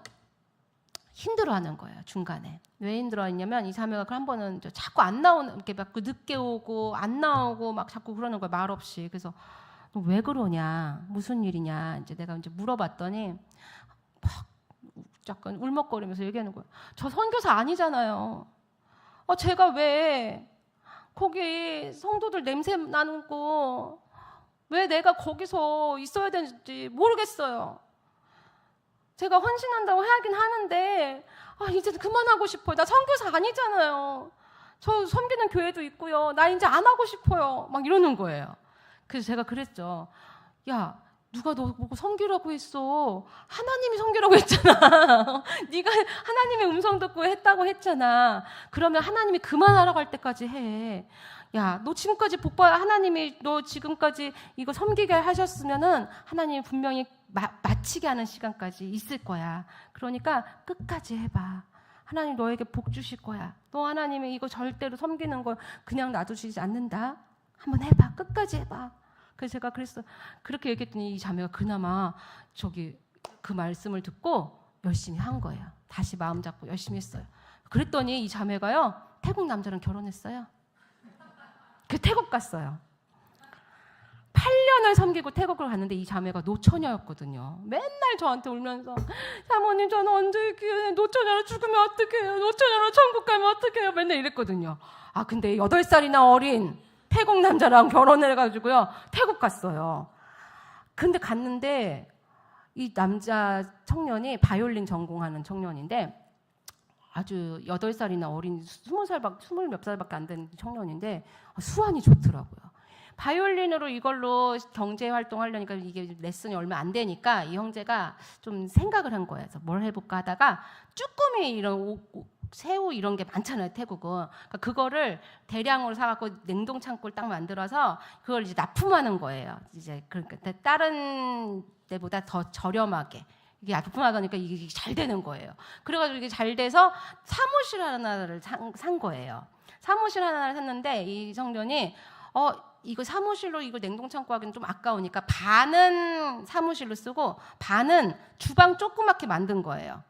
힘들어하는 거예요. 중간에. 왜 힘들어했냐면 이 자매가 한 번은 자꾸 안 나오는 이렇게 막 늦게 오고 안 나오고 막 자꾸 그러는 거예요. 말 없이. 그래서 너 왜 그러냐? 무슨 일이냐? 이제 내가 이제 물어봤더니 막 약간 울먹거리면서 얘기하는 거예요. 저 선교사 아니잖아요. 제가 왜 거기 성도들 냄새 나고 왜 내가 거기서 있어야 되는지 모르겠어요. 제가 헌신한다고 하긴 하는데 이제 그만하고 싶어요. 나 선교사 아니잖아요. 저 섬기는 교회도 있고요. 나 이제 안 하고 싶어요. 막 이러는 거예요. 그래서 제가 그랬죠. 야, 누가 너 보고 섬기라고 했어? 하나님이 섬기라고 했잖아. 네가 하나님의 음성 듣고 했다고 했잖아. 그러면 하나님이 그만하라고 할 때까지 해. 야, 너 지금까지 하나님이 너 지금까지 이거 섬기게 하셨으면은 하나님이 분명히 마치게 하는 시간까지 있을 거야. 그러니까 끝까지 해봐. 하나님 너에게 복 주실 거야. 너 하나님이 이거 절대로 섬기는 걸 그냥 놔두시지 않는다. 한번 해봐. 끝까지 해봐. 그래서 제가 그렇게 얘기했더니 이 자매가 그나마 그 말씀을 듣고 열심히 한 거예요. 다시 마음 잡고 열심히 했어요. 그랬더니 이 자매가요 태국 남자랑 결혼했어요. 그 태국 갔어요. 8년을 섬기고 태국을 갔는데 이 자매가 노처녀였거든요. 맨날 저한테 울면서 사모님 저는 언제 노처녀로 죽으면 어떡해요? 노처녀로 천국 가면 어떡해요? 맨날 이랬거든요. 근데 8살이나 어린 태국 남자랑 결혼을 해가지고요 태국 갔어요. 근데 갔는데 이 남자 청년이 바이올린 전공하는 청년인데 아주 8살이나 어린 20 몇 살밖에 안 된 청년인데 수완이 좋더라고요. 바이올린으로 이걸로 경제 활동하려니까 이게 레슨이 얼마 안 되니까 이 형제가 좀 생각을 한 거예요. 그래서 뭘 해볼까 하다가 쭈꾸미 이런 새우 이런 게 많잖아요, 태국은. 그러니까 그거를 대량으로 사갖고 냉동 창고를 딱 만들어서 그걸 이제 납품하는 거예요. 이제 그러니까 다른 데보다 더 저렴하게. 이게 납품하니까 이게 잘 되는 거예요. 그래가지고 이게 잘 돼서 사무실 하나를 산 거예요. 사무실 하나를 샀는데 이 청년이 이거 사무실로 이거 냉동창고 하기는 좀 아까우니까 반은 사무실로 쓰고 반은 주방 조그맣게 만든 거예요.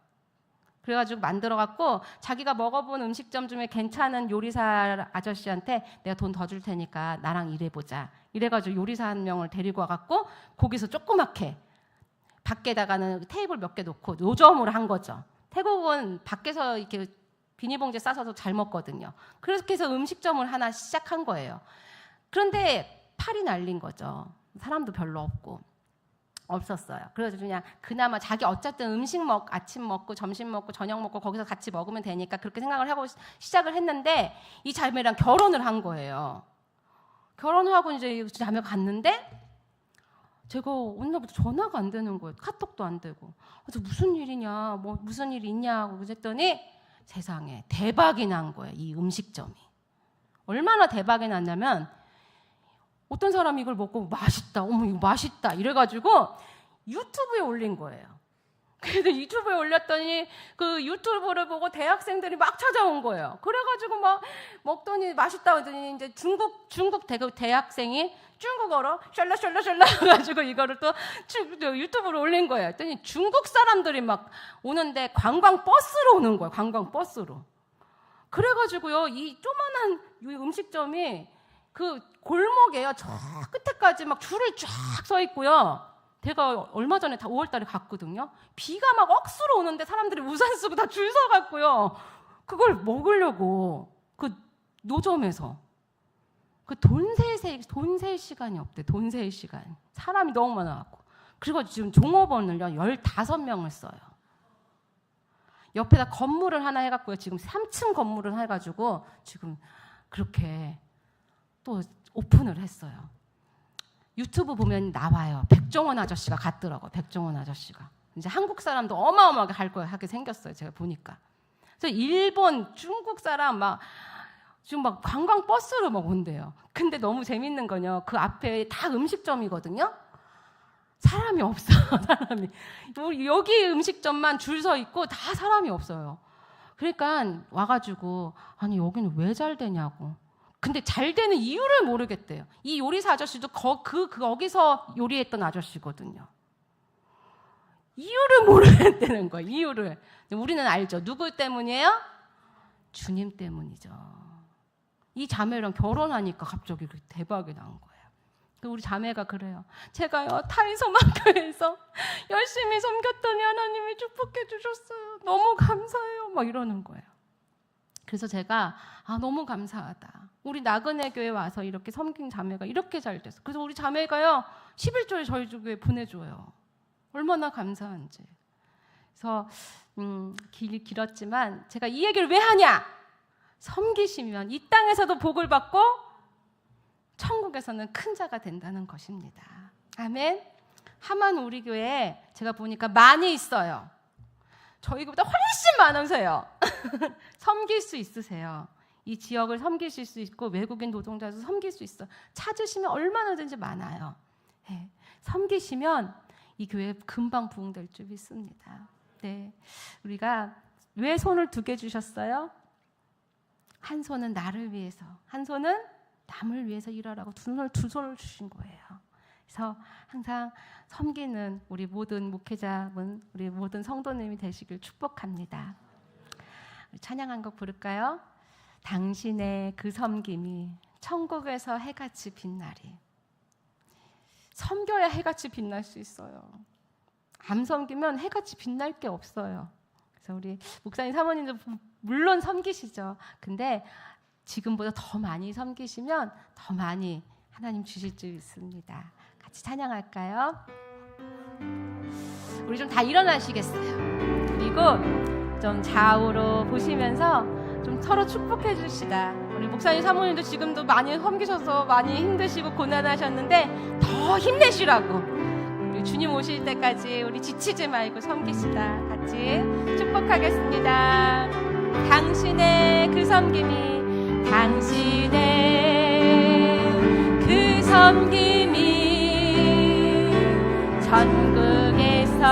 그래가지고 만들어갖고 자기가 먹어본 음식점 중에 괜찮은 요리사 아저씨한테 내가 돈 더 줄 테니까 나랑 일해보자. 이래가지고 요리사 한 명을 데리고 와갖고 거기서 조그맣게 밖에다가는 테이블 몇 개 놓고 노점으로 한 거죠. 태국은 밖에서 이렇게 비닐봉지에 싸서 잘 먹거든요. 그렇게 해서 음식점을 하나 시작한 거예요. 그런데 팔이 날린 거죠. 사람도 별로 없었어요. 그래서 그냥 그나마 자기 어쨌든 아침 먹고 점심 먹고 저녁 먹고 거기서 같이 먹으면 되니까 그렇게 생각을 하고 시작을 했는데 이 자매랑 결혼을 한 거예요. 결혼을 하고 이제 자매가 갔는데 제가 어느 날부터 전화가 안 되는 거예요. 카톡도 안 되고. 그래서 무슨 일이냐, 무슨 일이 있냐고 그랬더니 세상에 대박이 난 거예요. 이 음식점이. 얼마나 대박이 났냐면 어떤 사람이 이걸 먹고 맛있다, 어머 이거 맛있다 이래가지고 유튜브에 올린 거예요. 그래서 유튜브에 올렸더니 그 유튜브를 보고 대학생들이 막 찾아온 거예요. 그래가지고 막 먹더니 맛있다 하더니 이제 중국 대학생이 중국어로 샬라샬라샬라 해가지고 이거를 또 유튜브로 올린 거예요. 그랬더니 중국 사람들이 막 오는데 관광 버스로 오는 거예요. 관광 버스로. 그래가지고요 이 조만한 이 음식점이 그 골목에요. 저 끝에까지 막 줄을 쫙 서 있고요. 제가 얼마 전에 5월달에 갔거든요. 비가 막 억수로 오는데 사람들이 우산 쓰고 다 줄 서갖고요. 그걸 먹으려고 그 노점에서 그 돈 셀 시간이 없대. 돈 셀 시간. 사람이 너무 많아갖고. 그리고 지금 종업원을요 15명을 써요. 옆에다 건물을 하나 해갖고요. 지금 3층 건물을 해가지고 지금 그렇게 또 오픈을 했어요. 유튜브 보면 나와요. 백종원 아저씨가 갔더라고요. 백종원 아저씨가. 이제 한국 사람도 어마어마하게 하게 생겼어요. 제가 보니까. 그래서 일본, 중국 사람 지금 막 관광 버스로 막 온대요. 근데 너무 재밌는 건요. 그 앞에 다 음식점이거든요. 사람이 없어. 사람이. 여기 음식점만 줄 서 있고 다 사람이 없어요. 그러니까 와가지고 아니 여기는 왜 잘 되냐고. 근데 잘 되는 이유를 모르겠대요. 이 요리사 아저씨도 거기서 요리했던 아저씨거든요. 이유를 모르겠다는 거예요. 이유를. 우리는 알죠. 누구 때문이에요? 주님 때문이죠. 이 자매랑 결혼하니까 갑자기 대박이 난 거예요. 우리 자매가 그래요. 제가요 타이 소망교회에서 열심히 섬겼더니 하나님이 축복해 주셨어요. 너무 감사해요. 막 이러는 거예요. 그래서 제가 너무 감사하다. 우리 나그네 교회 와서 이렇게 섬긴 자매가 이렇게 잘 됐어. 그래서 우리 자매가요 11조에 저희 교회 보내줘요. 얼마나 감사한지. 그래서 길었지만 제가 이 얘기를 왜 하냐? 섬기시면 이 땅에서도 복을 받고 천국에서는 큰 자가 된다는 것입니다. 아멘. 하만 우리 교회에 제가 보니까 많이 있어요. 저희보다 훨씬 많으세요. 섬길 수 있으세요. 이 지역을 섬기실 수 있고 외국인 노동자도 섬길 수 있어. 찾으시면 얼마나든지 많아요. 네. 섬기시면 이 교회 금방 부흥될 줄 믿습니다. 네, 우리가 왜 손을 2개 주셨어요? 한 손은 나를 위해서, 한 손은 남을 위해서 일하라고 두 손을 주신 거예요. 그래서 항상 섬기는 우리 모든 목회자분, 우리 모든 성도님이 되시길 축복합니다. 우리 찬양 한 곡 부를까요? 당신의 그 섬김이 천국에서 해같이 빛나리. 섬겨야 해같이 빛날 수 있어요. 안 섬기면 해같이 빛날 게 없어요. 그래서 우리 목사님 사모님도 물론 섬기시죠. 근데 지금보다 더 많이 섬기시면 더 많이 하나님 주실 줄 믿습니다. 같이 찬양할까요? 우리 좀 다 일어나시겠어요? 그리고 좀 좌우로 보시면서 좀 서로 축복해 주시다. 우리 목사님 사모님도 지금도 많이 섬기셔서 많이 힘드시고 고난하셨는데 더 힘내시라고. 우리 주님 오실 때까지 우리 지치지 말고 섬기시다. 같이 축복하겠습니다. 당신의 그 섬김이, 당신의 그 섬김이 전국에서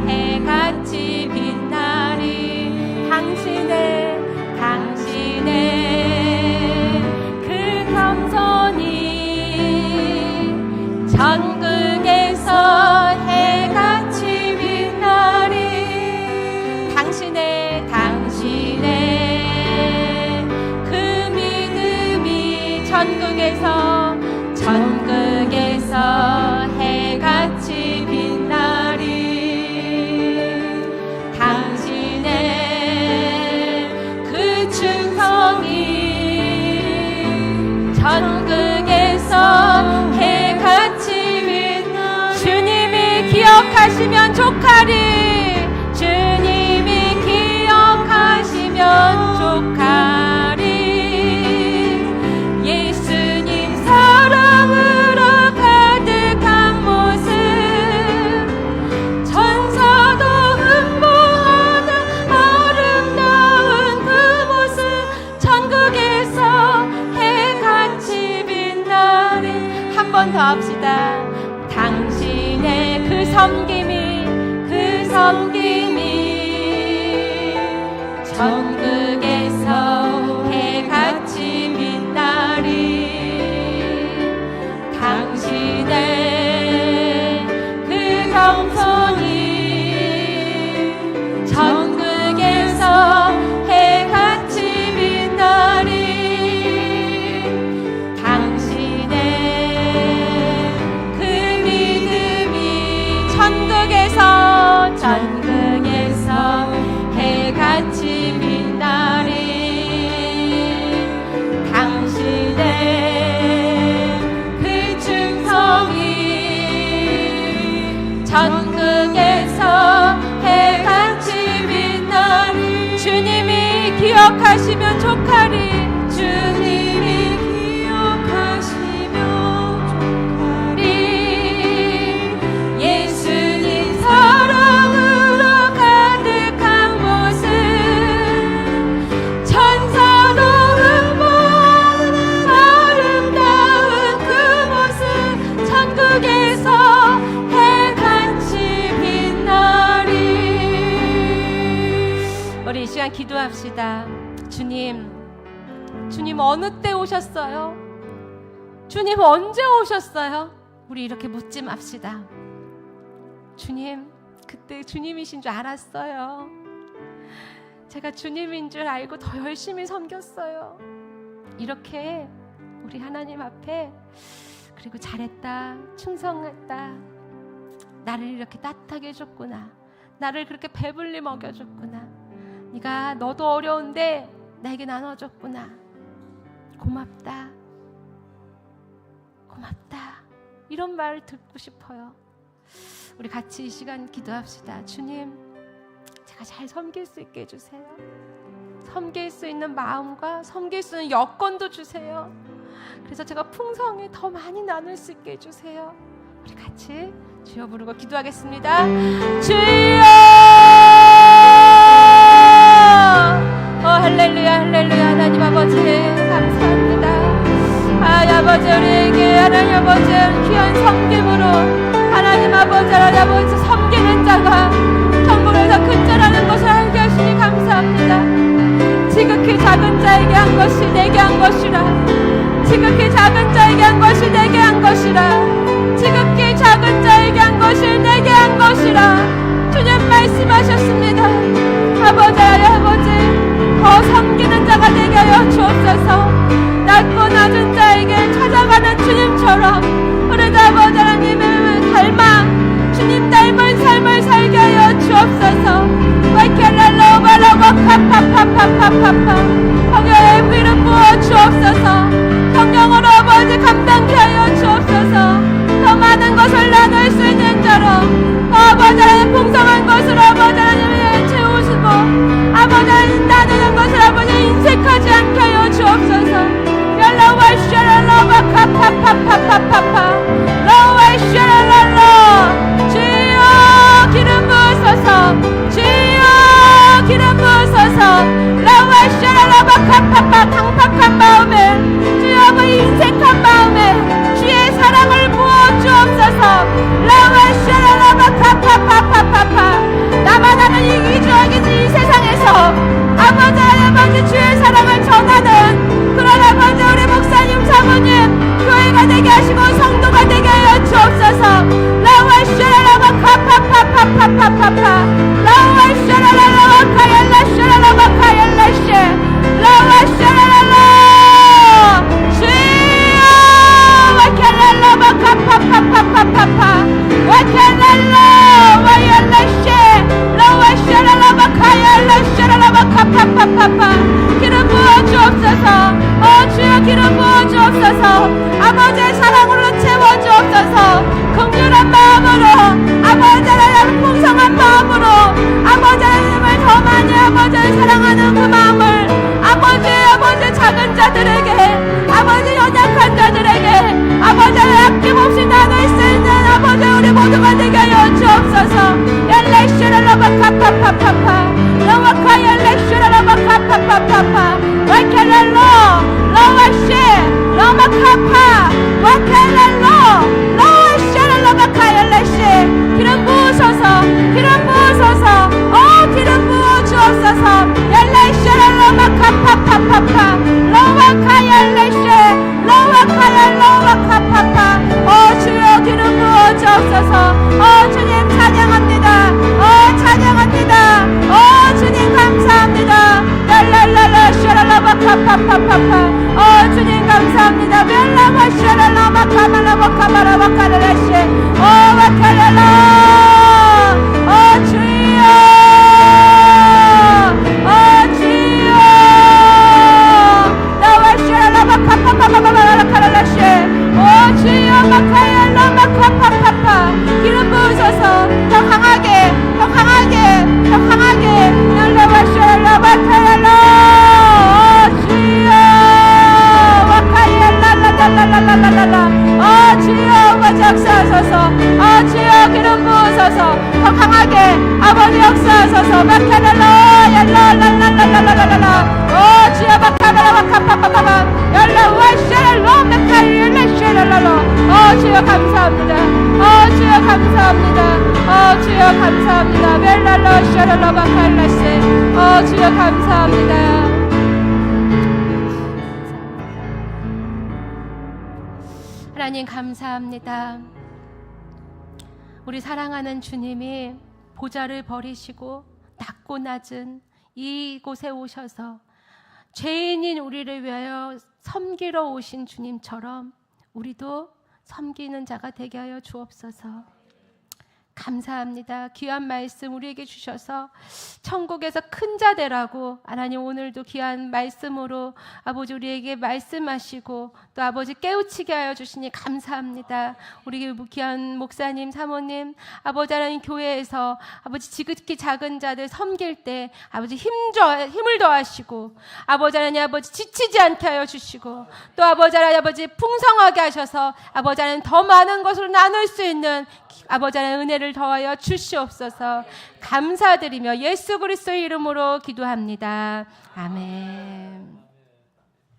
해같이 빛나리. 당신의 그 겸손이 전국에서 해같이 빛나리. 당신의 그 믿음이 전국에서 해같이 빛나리. 당신의 그 충성이 전국에서 해같이 빛나리. 주님이 기억하시면 족하리. 주님이 기억하시면 족하리. 예수님 사랑으로 가득한 모습, 천사도 흠모하는 아름다운 그 모습, 천국에서 해같이 빛나리. 한 번 더 합시다. 당신의 그 섬김이 전국에서 해같이 빛나리. 당신의 그 겸손이 전국에서 해같이 빛나리. 당신의 그 믿음이 전국에서 해같이 빛나리. 기억하시면 족하리. 주님이 기억하시면 족하리. 예수님 사랑으로 가득한 곳은 천사도 음보는 아름다운 그곳은 천국에서 해같이 빛나리. 우리 이 시간 기도합시다. 주님 어느 때 오셨어요? 주님 언제 오셨어요? 우리 이렇게 묻지 맙시다. 주님, 그때 주님이신 줄 알았어요. 제가 주님인 줄 알고 더 열심히 섬겼어요. 이렇게 우리 하나님 앞에, 그리고 잘했다, 충성했다, 나를 이렇게 따뜻하게 해줬구나, 나를 그렇게 배불리 먹여줬구나, 네가 너도 어려운데 나에게 나눠줬구나, 고맙다, 고맙다, 이런 말을 듣고 싶어요. 우리 같이 이 시간 기도합시다. 주님, 제가 잘 섬길 수 있게 해주세요. 섬길 수 있는 마음과 섬길 수 있는 여건도 주세요. 그래서 제가 풍성히 더 많이 나눌 수 있게 해주세요. 우리 같이 주여 부르고 기도하겠습니다. 주여! 할렐루야, 할렐루야. 하나님 아버지 감사합니다. 아버지, 우리에게 하나님 아버지 귀한 섬김으로 하나님 아버지, 하나님 아버지 섬기는 자가 천국에서 큰 자라는 것을 알게 하시니 감사합니다. 지극히 작은 자에게 한 것이 내게 한 것이라. 지극히 작은 자에게 한 것이 내게 한 것이라. 지극히 작은 자에게 한 것이 내게 한 것이라. 주님 말씀하셨습니다. 아버지, 아버지 더 섬기는 자가 되게 하여 주옵소서. 낮고 낮은 자에게 찾아가는 주님처럼 우리 아버지 하나님을 닮아 주님 닮은 삶을 살게 하여 주옵소서. 와이켈랄로 바라고 카파파파파파파 성령의 불을 부어 주옵소서. 성령으로 아버지 감당케 하여 주옵소서. 더 많은 것을 나눌 수 있는 자로 아버지 하나님 풍성한 것으로 아버지 하나님을 채우시고 아버지 하나님 나누는 것을 아버지 인색하지 않게 하여 주옵소서. 랄라와 샤랄라와 카파파파파파파 라와 샤랄랄라. 주여 기름 부으소서. 주여 기름 부으소서. 라와 샤랄라와 카파파 강팍한 마음에 주여 아버지 인색한 마음에 주의 사랑을 부어 주옵소서. 라와 샤랄라와 카파파파파파 나만 하는 이기주의적인 이 세상에서 아버지 아버지 주의 사랑을 전하는 그런 아버지 우리 목사님 사모님 교회가 되게 하시고 성도가 되게 하여 주옵소서. 라와 샤랄라와 카파파파파파파 라와 샤랄라와 카얄라 샤랄라와 카얄라시 라와 샤랄라. 주여 와켈랄라와 카파파파파파파 와켈랄라 와얄라시 라와 샤랄라와 카얄라 샤랄라와 카파파파파 기름 부어 주옵소서. 주여 기름 부어 주옵소서. 아버지의 사랑으로 채워 주옵소서. 긍휼한 마음으로 아버지 하나님 풍성한 마음으로 아버지 하나님을 더 많이 아버지를 사랑하는 그 마음을 아버지 작은 자들에게 아버지 연약한 자들에게 아버지 아낌없이 나눌 수 있는 아버지 우리 모두가 되게 하여 주옵소서. 얄레슈라라바 카파파파파 라와카 얄레슈라라바 카파파파파 와켈랄로 라와시 라마카파 와켈랄로 라와샤랄라바카 얄레시. 기름 부으소서. 기름 부으소서. 기름 부어 주옵소서. 얄레슈라라바 카파파파파 라와카 얄레시 라와카 얄라와카파파. 주여 기름 부어 주옵소서. 주님 찬양합니다. 찬양합니다. 주님 감사합니다. 랄랄랄라 샤랄라바 카파파파파. 주님 감사합니다. 랄라바 샤랄라바 카말라바 카바라바 카라라시 와카랄라. 주여 주여 나와 샤랄라바 카파파파파라 카라라시 주여 마카얄라 마카파파파. 기름 부으소서. 더 강하게 더 강하게 더 강하게 랄라바 샤랄라바 카랄라. 주여 감사합니다. 주여 감사합니다. 주여 감사합니다. 멜랄라 샤랄라바 칼라세. 주여 감사합니다. 하나님 감사합니다. 우리 사랑하는 주님이 보좌를 버리시고 낮고 낮은 이곳에 오셔서 죄인인 우리를 위하여 섬기러 오신 주님처럼 우리도 섬기는 자가 되게 하여 주옵소서. 감사합니다. 귀한 말씀 우리에게 주셔서 천국에서 큰 자 되라고 하나님 오늘도 귀한 말씀으로 아버지 우리에게 말씀하시고 또 아버지 깨우치게 하여 주시니 감사합니다. 우리 귀한 목사님 사모님 아버지 하나님 교회에서 아버지 지극히 작은 자들 섬길 때 아버지 힘을 더하시고 아버지 하나님 아버지 지치지 않게 하여 주시고 또 아버지 하나님 아버지 풍성하게 하셔서 아버지 하나님 더 많은 것으로 나눌 수 있는 아버지 하나님 은혜를 더하여 주시옵소서. 감사드리며 예수 그리스도의 이름으로 기도합니다. 아멘.